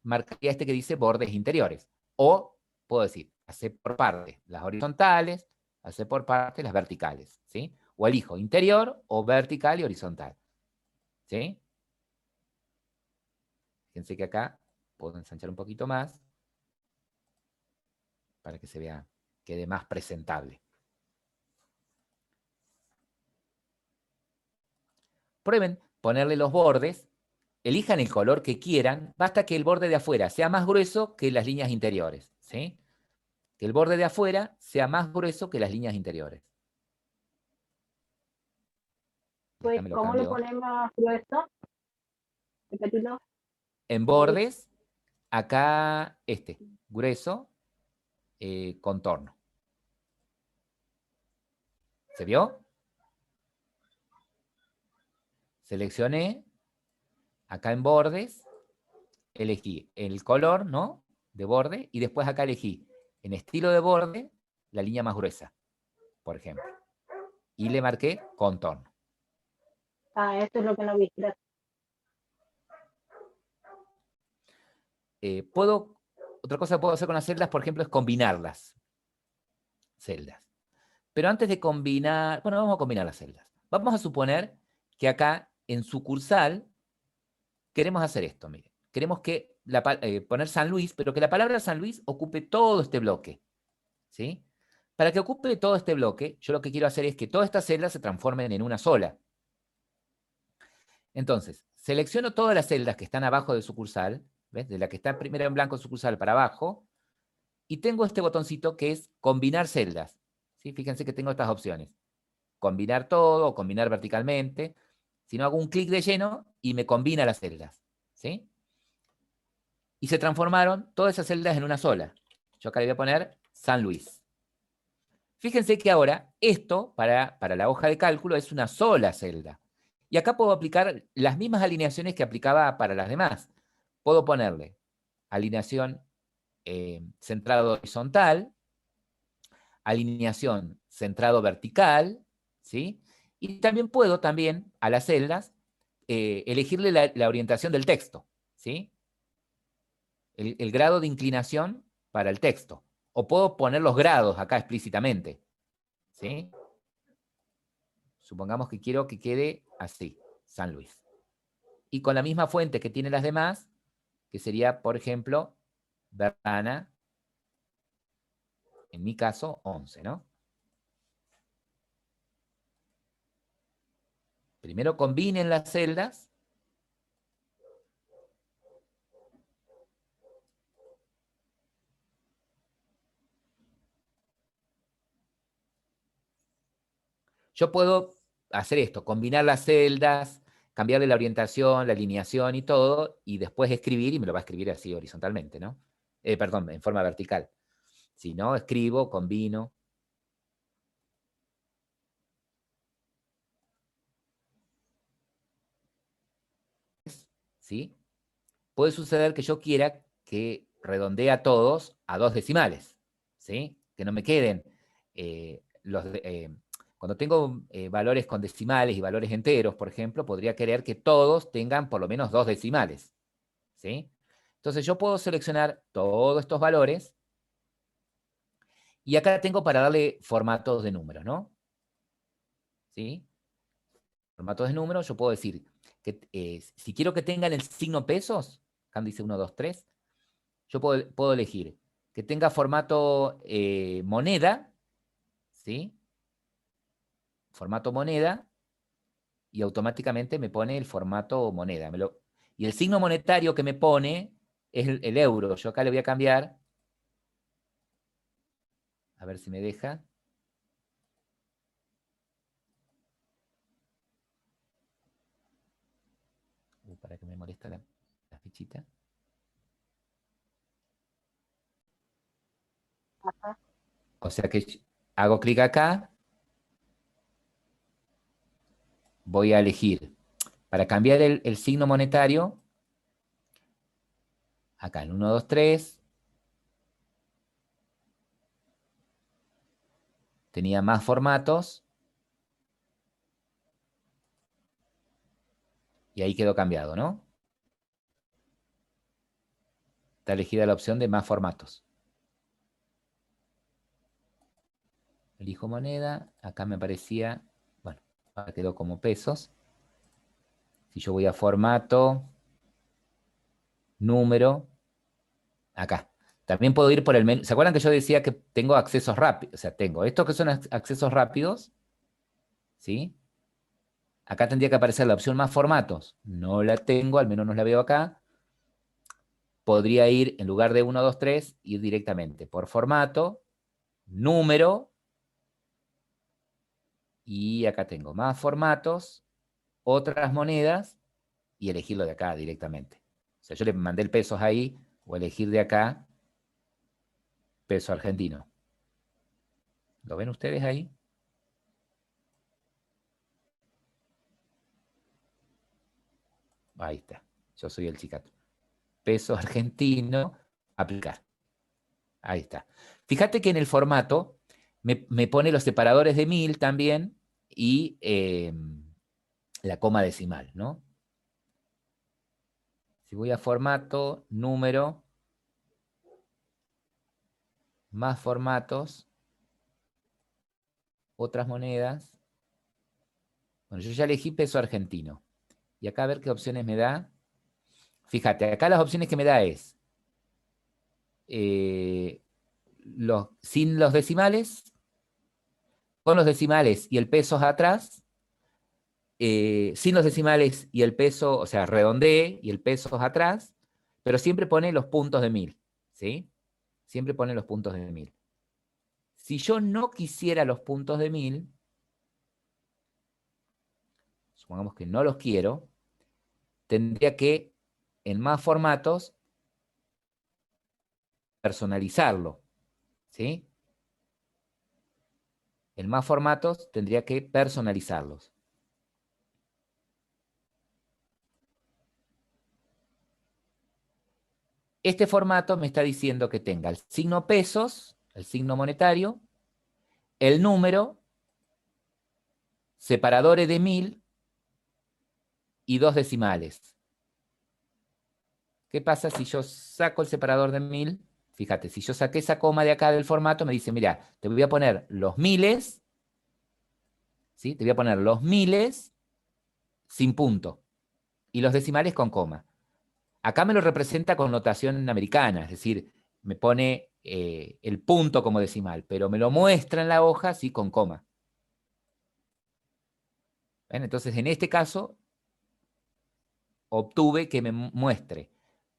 marcaría este que dice bordes interiores. O puedo decir, hace por parte las horizontales, hace por parte las verticales, ¿sí? O elijo interior o vertical y horizontal, ¿sí? Fíjense que acá puedo ensanchar un poquito más para que se vea, quede más presentable. Prueben ponerle los bordes, elijan el color que quieran, basta que el borde de afuera sea más grueso que las líneas interiores, ¿sí? Que el borde de afuera sea más grueso que las líneas interiores. Y acá Pues, me lo ¿cómo lo cambio. ponemos grueso? Repetilo. En bordes, acá grueso, contorno. ¿Se vio? Seleccioné, acá en bordes, elegí el color, ¿no? De borde, y después acá elegí, en estilo de borde, la línea más gruesa, por ejemplo. Y le marqué contorno. Ah, esto es lo que no vi. Gracias. Otra cosa que puedo hacer con las celdas, por ejemplo, es combinarlas. Celdas. Pero antes de combinar, bueno, vamos a combinar las celdas. Vamos a suponer que acá en sucursal queremos hacer esto, miren. Queremos que poner San Luis, pero que la palabra San Luis ocupe todo este bloque, ¿sí? Para que ocupe todo este bloque, yo lo que quiero hacer es que todas estas celdas se transformen en una sola. Entonces, selecciono todas las celdas que están abajo de sucursal, ¿ves? De la que está primero en blanco sucursal para abajo, y tengo este botoncito que es combinar celdas, ¿sí? Fíjense que tengo estas opciones. Combinar todo o combinar verticalmente. Si no, hago un clic de lleno y me combina las celdas, ¿sí? Y se transformaron todas esas celdas en una sola. Yo acá le voy a poner San Luis. Fíjense que ahora esto, para la hoja de cálculo, es una sola celda. Y acá puedo aplicar las mismas alineaciones que aplicaba para las demás. Puedo ponerle alineación centrado horizontal, alineación centrado vertical, ¿sí? Y también puedo a las celdas elegirle la orientación del texto, ¿sí? El grado de inclinación para el texto. O puedo poner los grados acá explícitamente, ¿sí? Supongamos que quiero que quede así, San Luis. Y con la misma fuente que tienen las demás, que sería, por ejemplo, Bertana, en mi caso, 11, ¿no? Primero combinen las celdas. Yo puedo hacer esto, combinar las celdas, cambiarle la orientación, la alineación y todo, y después escribir, y me lo va a escribir así horizontalmente, ¿no? Perdón, en forma vertical. Si no, escribo, combino. ¿Sí? Puede suceder que yo quiera que redondee a todos a 2 decimales, ¿sí? Que no me queden cuando tengo valores con decimales y valores enteros, por ejemplo, podría querer que todos tengan por lo menos 2 decimales, ¿sí? Entonces yo puedo seleccionar todos estos valores y acá tengo para darle formatos de números, ¿no? ¿Sí? Formatos de números, yo puedo decir que si quiero que tengan el signo pesos, acá dice 1, 2, 3, yo puedo elegir que tenga formato moneda, ¿sí? Formato moneda, y automáticamente me pone el formato moneda. Y el signo monetario que me pone es el euro. Yo acá le voy a cambiar, a ver si me deja. Para que me molesta la fichita. Ajá. O sea que hago clic acá, voy a elegir, para cambiar el signo monetario, acá en 1, 2, 3, tenía más formatos, y ahí quedó cambiado, ¿no? Está elegida la opción de más formatos. Elijo moneda. Acá me aparecía, bueno, ahora quedó como pesos. Si yo voy a formato, número, acá. También puedo ir por el menú. ¿Se acuerdan que yo decía que tengo accesos rápidos? O sea, tengo estos que son accesos rápidos, ¿sí? Acá tendría que aparecer la opción más formatos. No la tengo, al menos no la veo acá. Podría ir, en lugar de 1, 2, 3, ir directamente por formato, número, y acá tengo más formatos, otras monedas, y elegirlo de acá directamente. O sea, yo le mandé el pesos ahí, o elegir de acá, peso argentino. ¿Lo ven ustedes ahí? Ahí está. Yo soy el chicato. Peso argentino, aplicar. Ahí está. Fíjate que en el formato me pone los separadores de 1000 también y la coma decimal, ¿no? Si voy a formato, número, más formatos, otras monedas. Bueno, yo ya elegí peso argentino. Y acá a ver qué opciones me da. Fíjate, acá las opciones que me da es sin los decimales, con los decimales y el peso atrás, sin los decimales y el peso, o sea, redondeé y el peso atrás, pero siempre pone los puntos de 1000, ¿sí? Siempre pone los puntos de 1000. Si yo no quisiera los puntos de 1000, supongamos que no los quiero, tendría que, en más formatos, personalizarlo, ¿sí? En más formatos tendría que personalizarlos. Este formato me está diciendo que tenga el signo pesos, el signo monetario, el número, separadores de 1000 y 2 decimales. ¿Qué pasa si yo saco el separador de 1000? Fíjate, si yo saqué esa coma de acá del formato, me dice, mira, te voy a poner los miles, ¿sí? Te voy a poner los miles sin punto y los decimales con coma. Acá me lo representa con notación americana, es decir, me pone el punto como decimal, pero me lo muestra en la hoja, sí, con coma. ¿Ven? Entonces, en este caso, obtuve que me muestre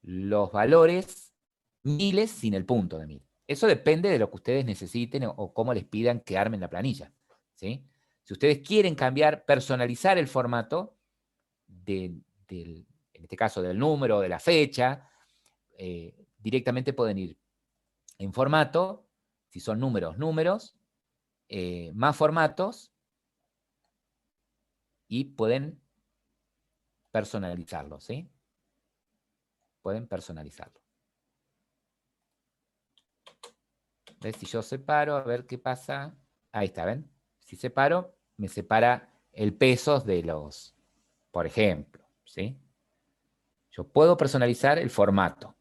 los valores miles sin el punto de 1000. Eso depende de lo que ustedes necesiten o cómo les pidan que armen la planilla, ¿sí? Si ustedes quieren cambiar, personalizar el formato, en este caso del número o de la fecha, directamente pueden ir en formato, si son números, números, más formatos, y pueden personalizarlo, ¿sí? Pueden personalizarlo. ¿Ves? Si yo separo, a ver qué pasa. Ahí está, ¿ven? Si separo, me separa el peso de los, por ejemplo, ¿sí? Yo puedo personalizar el formato.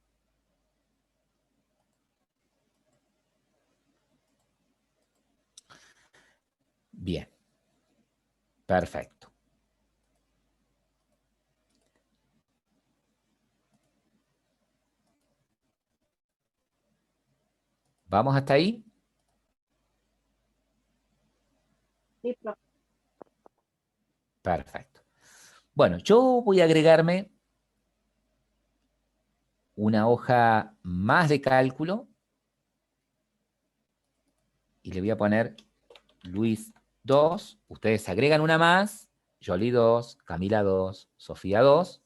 Bien. Perfecto. ¿Vamos hasta ahí? Sí, profe. Perfecto. Bueno, yo voy a agregarme una hoja más de cálculo y le voy a poner Luis 2. Ustedes agregan una más, Jolie 2, Camila 2, Sofía 2.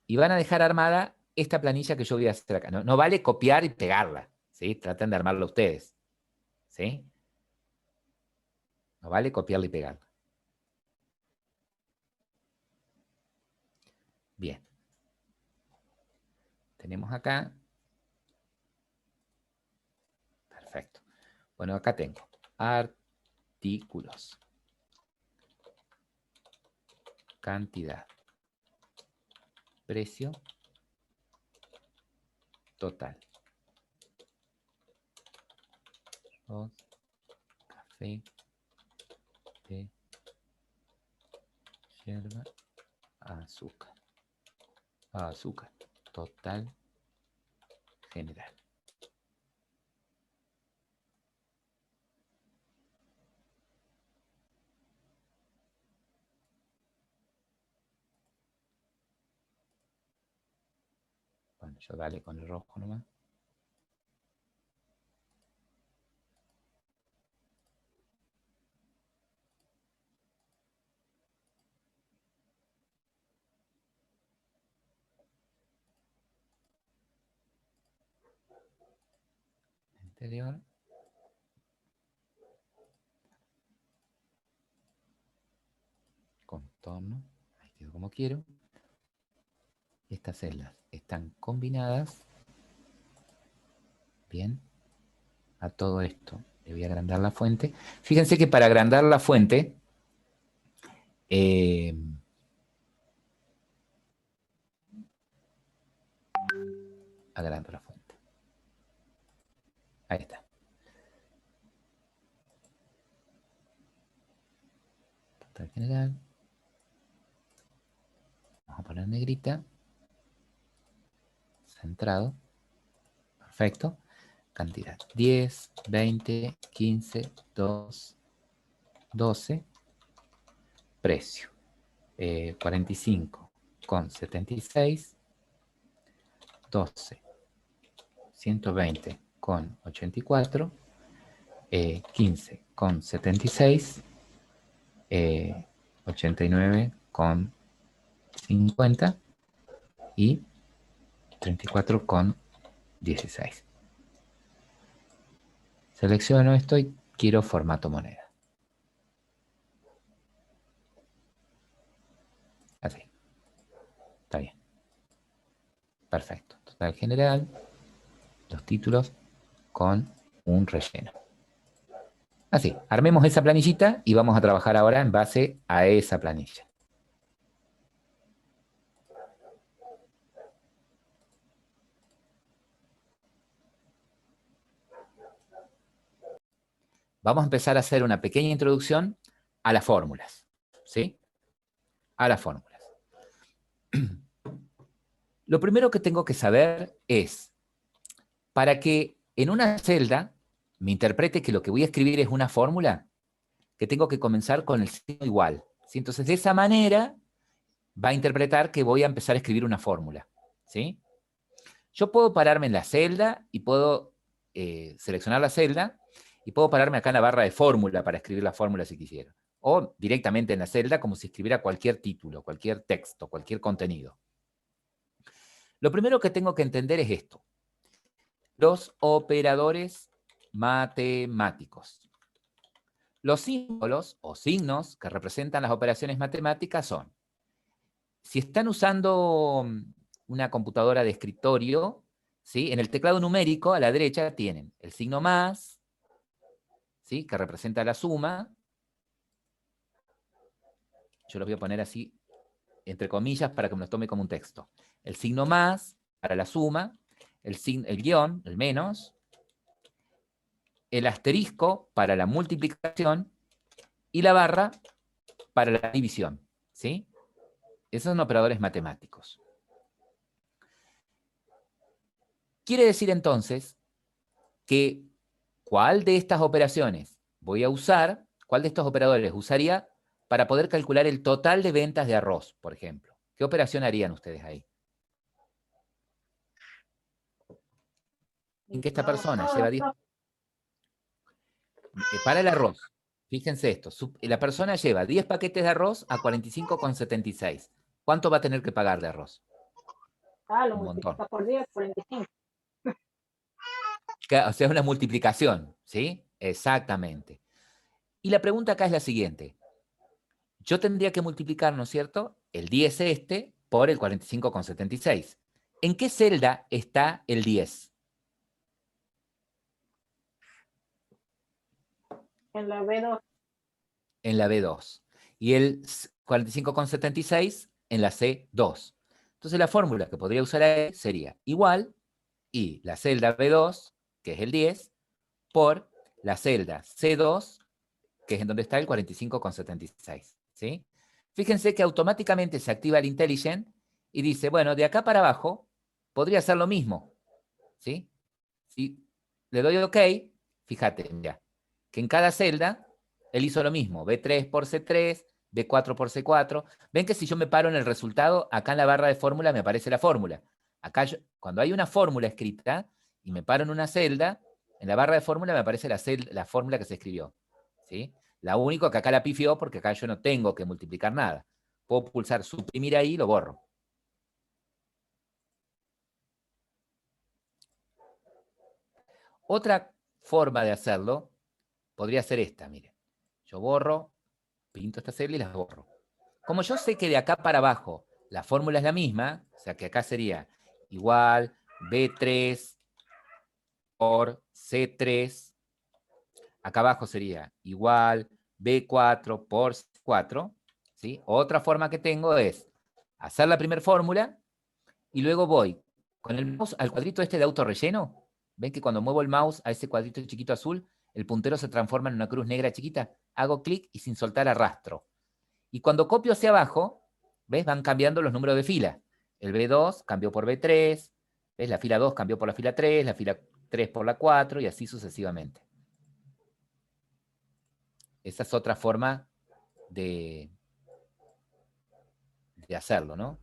Y van a dejar armada esta planilla que yo voy a hacer acá. No, no vale copiar y pegarla, ¿sí? Traten de armarla ustedes, ¿sí? No vale copiarla y pegarla. Bien. Tenemos acá. Perfecto. Bueno, acá tengo artículos. Cantidad. precio total. Arroz, café, té, yerba, azúcar. Azúcar. Total general. Bueno, yo dale con el rojo nomás. Interior. Contorno. Ahí quedó como quiero. Estas celdas están combinadas. Bien. A todo esto le voy a agrandar la fuente. Fíjense que para agrandar la fuente, agrando la fuente. Ahí está. Total general. Vamos a poner negrita. Centrado. Perfecto. Cantidad. 10, 20, 15, 2, 12. Precio. 45,76. 12. 120,84. 15,76. 89,50 y 34,16. Selecciono esto y quiero formato moneda. Así. Está bien. Perfecto. Total general. Los títulos con un relleno. Así. Armemos esa planillita y vamos a trabajar ahora en base a esa planilla. Vamos a empezar a hacer una pequeña introducción a las fórmulas. ¿Sí? A las fórmulas. Lo primero que tengo que saber es, para que en una celda me interprete que lo que voy a escribir es una fórmula, que tengo que comenzar con el signo igual. ¿Sí? Entonces, de esa manera va a interpretar que voy a empezar a escribir una fórmula. ¿Sí? Yo puedo pararme en la celda y puedo seleccionar la celda y puedo pararme acá en la barra de fórmula para escribir la fórmula si quisiera. O directamente en la celda como si escribiera cualquier título, cualquier texto, cualquier contenido. Lo primero que tengo que entender es esto. Los operadores matemáticos. Los símbolos o signos que representan las operaciones matemáticas son, si están usando una computadora de escritorio, ¿sí? En el teclado numérico a la derecha tienen el signo más, ¿sí? Que representa la suma. Yo lo voy a poner así, entre comillas, para que me lo tome como un texto. El signo más para la suma, el guión, el menos, el asterisco para la multiplicación y la barra para la división. ¿Sí? Esos son operadores matemáticos. Quiere decir entonces que ¿cuál de estas operaciones voy a usar? ¿Cuál de estos operadores usaría para poder calcular el total de ventas de arroz, por ejemplo? ¿Qué operación harían ustedes ahí? En que esta persona lleva 10... Para el arroz, fíjense esto, la persona lleva 10 paquetes de arroz a 45,76. ¿Cuánto va a tener que pagar de arroz? Lo Un montón. multiplica por 10, 45. O sea, una multiplicación, ¿sí? Exactamente. Y la pregunta acá es la siguiente. Yo tendría que multiplicar, ¿no es cierto?, el 10 por el 45,76. ¿En qué celda está el 10? En la B2. En la B2. Y el 45,76 en la C2. Entonces la fórmula que podría usar ahí sería igual y la celda B2, que es el 10, por la celda C2, que es en donde está el 45,76. ¿Sí? Fíjense que automáticamente se activa el IntelliGen y dice, bueno, de acá para abajo podría ser lo mismo. ¿Sí? Si le doy OK, fíjate, ya, que en cada celda él hizo lo mismo, B3 por C3, B4 por C4. Ven que si yo me paro en el resultado, acá en la barra de fórmula me aparece la fórmula. Acá, cuando hay una fórmula escrita y me paro en una celda, en la barra de fórmula me aparece la fórmula que se escribió. ¿Sí? La único que acá la pifió porque acá yo no tengo que multiplicar nada. Puedo pulsar suprimir ahí y lo borro. Otra forma de hacerlo podría ser esta, miren. Yo borro, pinto esta celda y las borro. Como yo sé que de acá para abajo la fórmula es la misma, o sea que acá sería igual B3 por C3, acá abajo sería igual B4 por C4, ¿sí? Otra forma que tengo es hacer la primera fórmula y luego voy con el mouse al cuadrito este de autorrelleno. ¿Ven que cuando muevo el mouse a ese cuadrito chiquito azul, el puntero se transforma en una cruz negra chiquita? Hago clic y sin soltar arrastro. Y cuando copio hacia abajo, ¿ves? Van cambiando los números de fila. El B2 cambió por B3, ¿ves? La fila 2 cambió por la fila 3, la fila 3 por la 4 y así sucesivamente. Esa es otra forma de hacerlo, ¿no?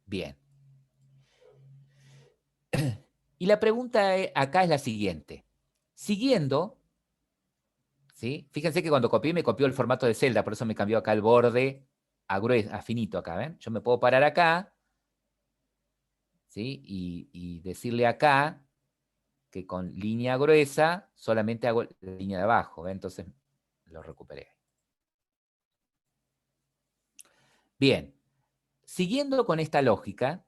Bien. Y la pregunta acá es la siguiente. Siguiendo, ¿sí? Fíjense que cuando copié me copió el formato de celda, por eso me cambió acá el borde a grueso, a finito acá, ¿ven? Yo me puedo parar acá, ¿sí? Y decirle acá que con línea gruesa solamente hago la línea de abajo, ¿ven? Entonces lo recuperé. Bien, siguiendo con esta lógica,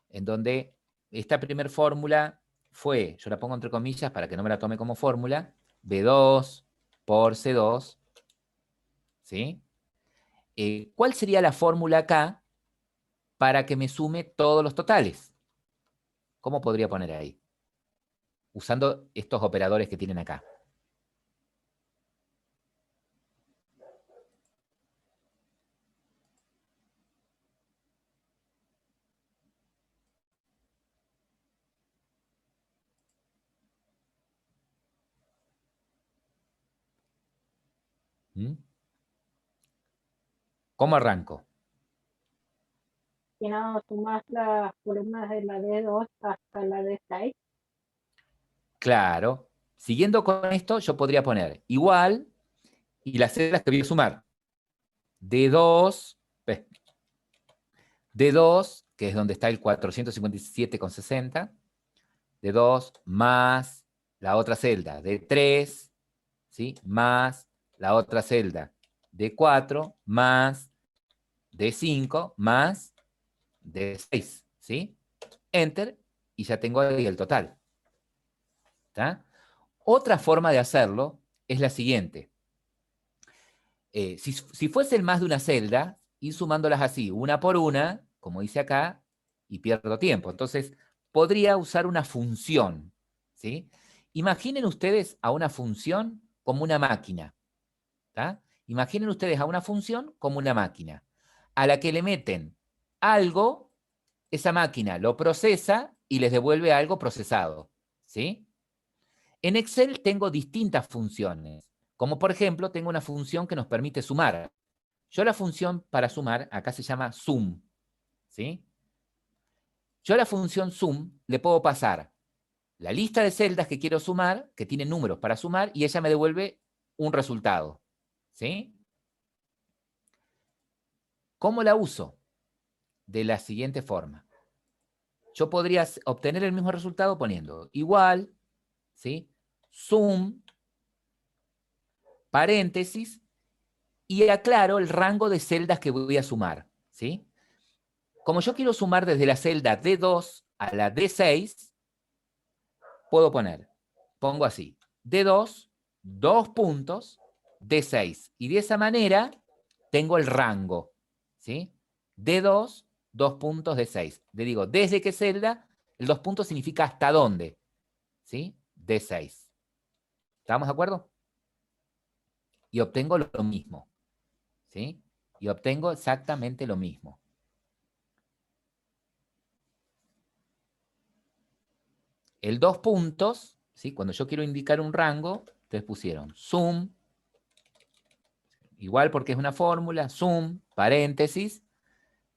en donde esta primera fórmula fue, yo la pongo entre comillas para que no me la tome como fórmula, B2 por C2, ¿sí? ¿Cuál sería la fórmula acá para que me sume todos los totales? ¿Cómo podría poner ahí? Usando estos operadores que tienen acá. ¿Mm? ¿Cómo arranco? Si no sumas las columnas de la D2 hasta la D6. Claro. Siguiendo con esto, yo podría poner igual y las celdas que voy a sumar. D2, D2, que es donde está el 457,60, D2 más la otra celda, D3, ¿sí? Más la otra celda, D4, más D5, más D6, ¿sí? Enter, y ya tengo ahí el total. ¿Está? Otra forma de hacerlo es la siguiente. Si fuesen más de una celda, ir sumándolas así, una por una, como dice acá, y pierdo tiempo. Entonces, podría usar una función, ¿sí? Imaginen ustedes a una función como una máquina, ¿tá? Imaginen ustedes a una función como una máquina, a la que le meten algo, esa máquina lo procesa y les devuelve algo procesado, ¿sí? En Excel tengo distintas funciones, como por ejemplo, tengo una función que nos permite sumar. Yo la función para sumar, acá se llama sum, ¿sí? Yo a la función sum le puedo pasar la lista de celdas que quiero sumar, que tienen números para sumar, y ella me devuelve un resultado, ¿sí? ¿Cómo la uso? De la siguiente forma. Yo podría obtener el mismo resultado poniendo igual, ¿sí? Sum, paréntesis, y aclaro el rango de celdas que voy a sumar, ¿sí? Como yo quiero sumar desde la celda D2 a la D6, puedo pongo así, D2 2 puntos de 6. Y de esa manera tengo el rango, ¿sí? D2, 2 puntos de 6. Le digo, ¿desde qué celda? El 2 puntos significa hasta dónde, ¿sí? D6. ¿Estamos de acuerdo? Y obtengo lo mismo, ¿sí? Y obtengo exactamente lo mismo. El 2 puntos, ¿sí? Cuando yo quiero indicar un rango, ustedes pusieron sum, igual porque es una fórmula, sum, paréntesis,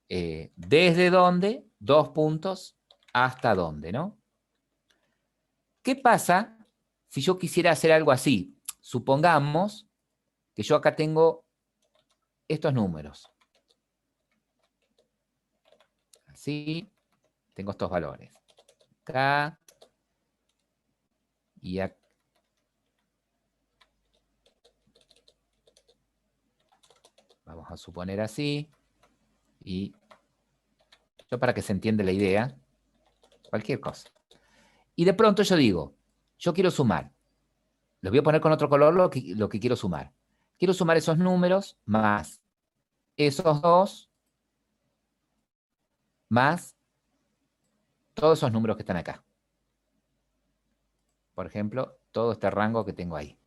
desde dónde, 2 puntos, hasta dónde, ¿no? ¿Qué pasa si yo quisiera hacer algo así? Supongamos que yo acá tengo estos números. Así, tengo estos valores. Acá y acá. Vamos a suponer así. Y yo para que se entienda la idea, cualquier cosa. Y de pronto yo digo, yo quiero sumar. Les voy a poner con otro color lo que quiero sumar. Quiero sumar esos números más esos dos más todos esos números que están acá. Por ejemplo, todo este rango que tengo ahí.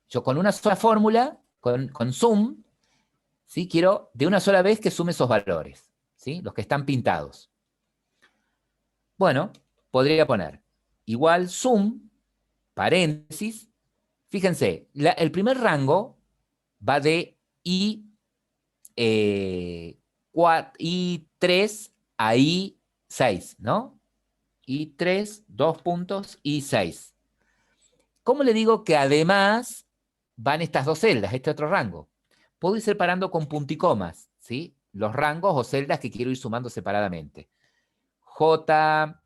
Yo con una sola fórmula, con sum, ¿sí? Quiero de una sola vez que sume esos valores, ¿sí? Los que están pintados. Bueno, podría poner igual sum, paréntesis. Fíjense, el primer rango va de I3 a I6, ¿no? I3, 2 puntos, I6. ¿Cómo le digo que además van estas dos celdas, este otro rango? Puedo ir separando con punticomas, ¿sí? Los rangos o celdas que quiero ir sumando separadamente. J3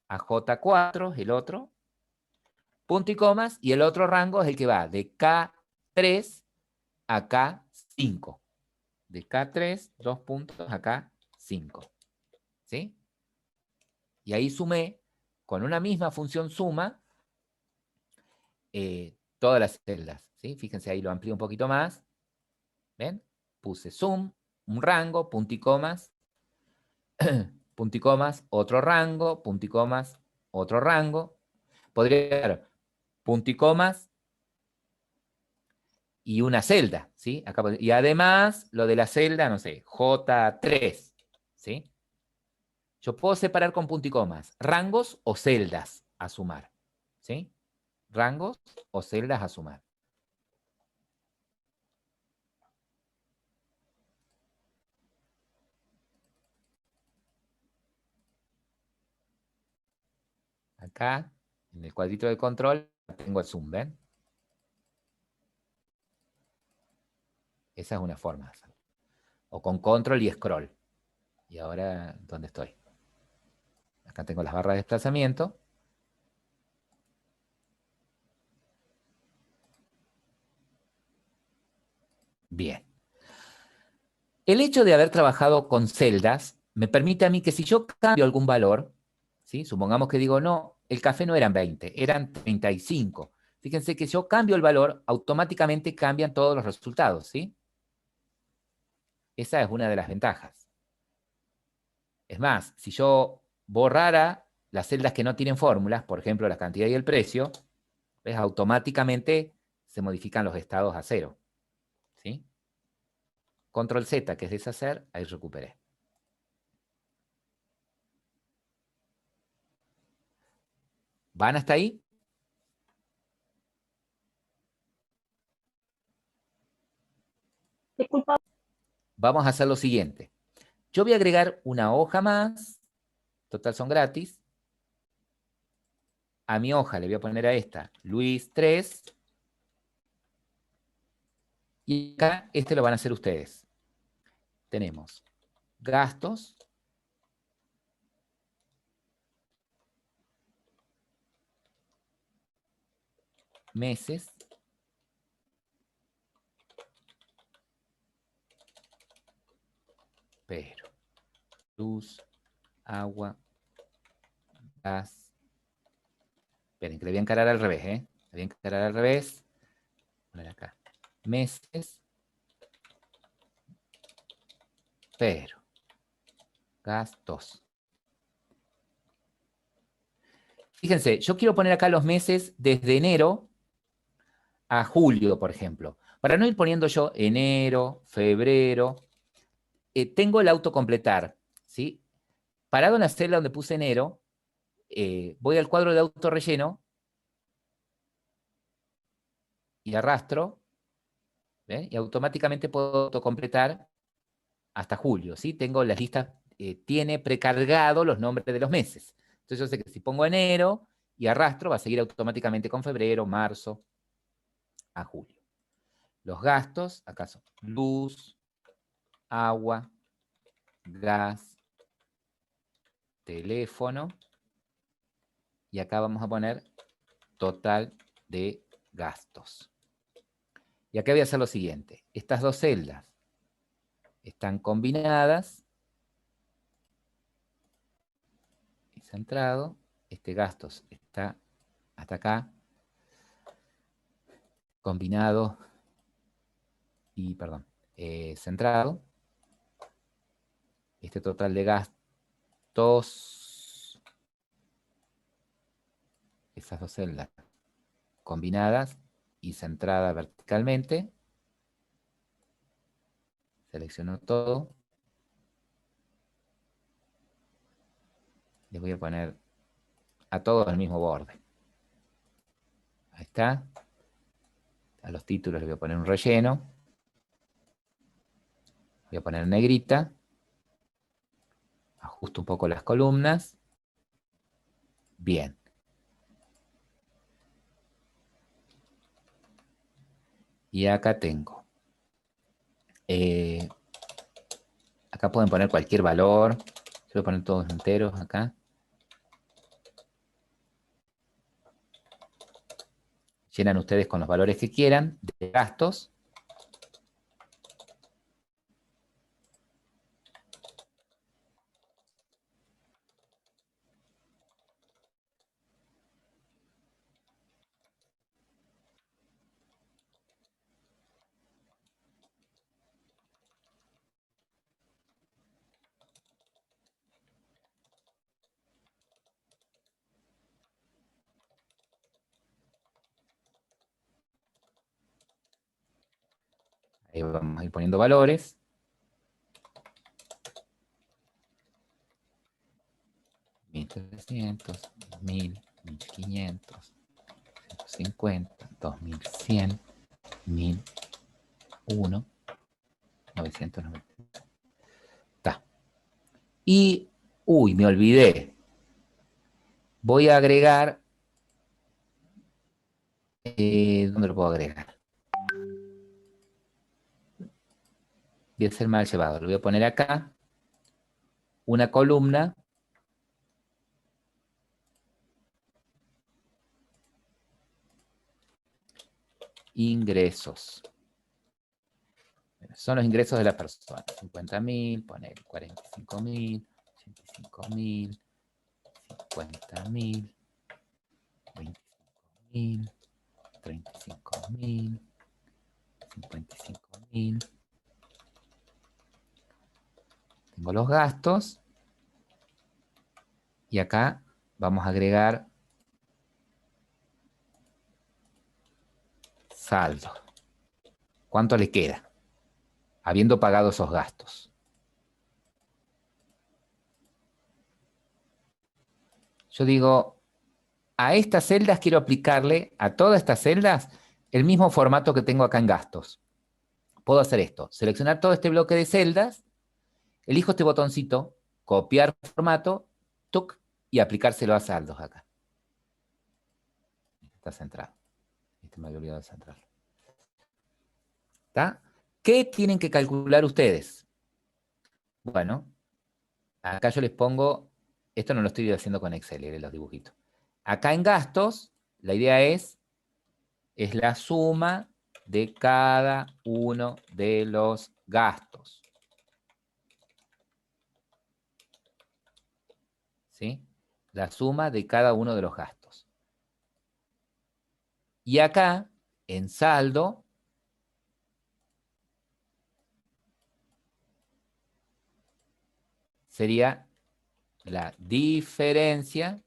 a J4, el otro, punticomas, y el otro rango es el que va de K3 a K5. De K3, 2 puntos a K5. ¿Sí? Y ahí sumé, con una misma función suma, todas las celdas. ¿Sí? Fíjense, ahí lo amplío un poquito más. ¿Ven? Puse sum, un rango, punticomas, punticomas, otro rango, punticomas, otro rango. Podría ser punticomas y una celda, ¿sí? Acá, y además, lo de la celda, no sé, J3, ¿sí? Yo puedo separar con punticomas rangos o celdas a sumar, ¿sí? Rangos o celdas a sumar. Acá, en el cuadrito de control, tengo el zoom, ¿ven? Esa es una forma de hacerlo. O con control y scroll. Y ahora, ¿dónde estoy? Acá tengo las barras de desplazamiento. Bien. El hecho de haber trabajado con celdas me permite a mí que si yo cambio algún valor, ¿sí? Supongamos que digo, no, el café no eran 20, eran 35. Fíjense que si yo cambio el valor, automáticamente cambian todos los resultados, ¿sí? Esa es una de las ventajas. Es más, si yo borrara las celdas que no tienen fórmulas, por ejemplo, la cantidad y el precio, ¿ves? Automáticamente se modifican los estados a cero, ¿sí? Control Z, que es deshacer, ahí recuperé. ¿Van hasta ahí? Disculpa, Vamos a hacer lo siguiente. Yo voy a agregar una hoja más, total son gratis. A mi hoja le voy a poner a esta Luis 3. Y acá este lo van a hacer ustedes. Tenemos gastos, meses, pero luz, agua, gas, Esperen, que le voy a encarar al revés, ¿eh? Le voy a encarar al revés. Poner acá. Meses. Pero. Gastos. Fíjense, yo quiero poner acá los meses desde enero a julio, por ejemplo. Para no ir poniendo yo enero, febrero, tengo el autocompletar, ¿sí? Parado en la celda donde puse enero, voy al cuadro de autorrelleno y arrastro, ¿ven? Y automáticamente puedo autocompletar hasta julio, ¿sí? Tengo las listas, tiene precargado los nombres de los meses. Entonces yo sé que si pongo enero y arrastro, va a seguir automáticamente con febrero, marzo, a julio. Los gastos, acá son luz, agua, gas, teléfono, y acá vamos a poner total de gastos. Y acá voy a hacer lo siguiente. Estas dos celdas están combinadas y centrado. Este gastos está hasta acá, combinado y, perdón, centrado. Este total de gastos, esas dos celdas combinadas y centradas verticalmente. Selecciono todo. Les voy a poner a todos el mismo borde. Ahí está. A los títulos les voy a poner un relleno. Voy a poner negrita. Ajusto un poco las columnas. Bien. Y acá tengo. Acá pueden poner cualquier valor. Yo voy a poner todos enteros acá. Llenan ustedes con los valores que quieran de gastos. Ahí vamos a ir poniendo valores. $1.300, $1.000, $1.500, $150, $2.100, $1.001, $990. Está. Y, uy, me olvidé. Voy a agregar. ¿Dónde lo puedo agregar? Voy a ser mal llevado. Lo voy a poner acá. Una columna. Ingresos. Son los ingresos de la persona. 50.000, poner 45.000, 85.000, 50.000, 25.000, 35.000, 55.000. Tengo los gastos. Y acá vamos a agregar saldo. ¿Cuánto le queda? Habiendo pagado esos gastos. Yo digo, a estas celdas quiero aplicarle, a todas estas celdas, el mismo formato que tengo acá en gastos. Puedo hacer esto, seleccionar todo este bloque de celdas, elijo este botoncito, copiar formato, tuc, y aplicárselo a saldos acá. Está centrado. Este me había olvidado de centrarlo. ¿Está? ¿Qué tienen que calcular ustedes? Bueno, acá yo les pongo, esto no lo estoy haciendo con Excel, los dibujitos. Acá en gastos, la idea es la suma de cada uno de los gastos. ¿Sí? La suma de cada uno de los gastos. Y acá, en saldo, sería la diferencia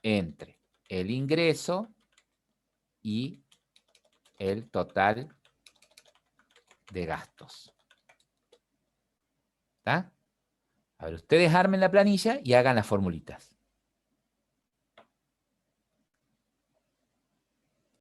entre el ingreso y el total de gastos. ¿Está? A ver, ustedes armen la planilla y hagan las formulitas.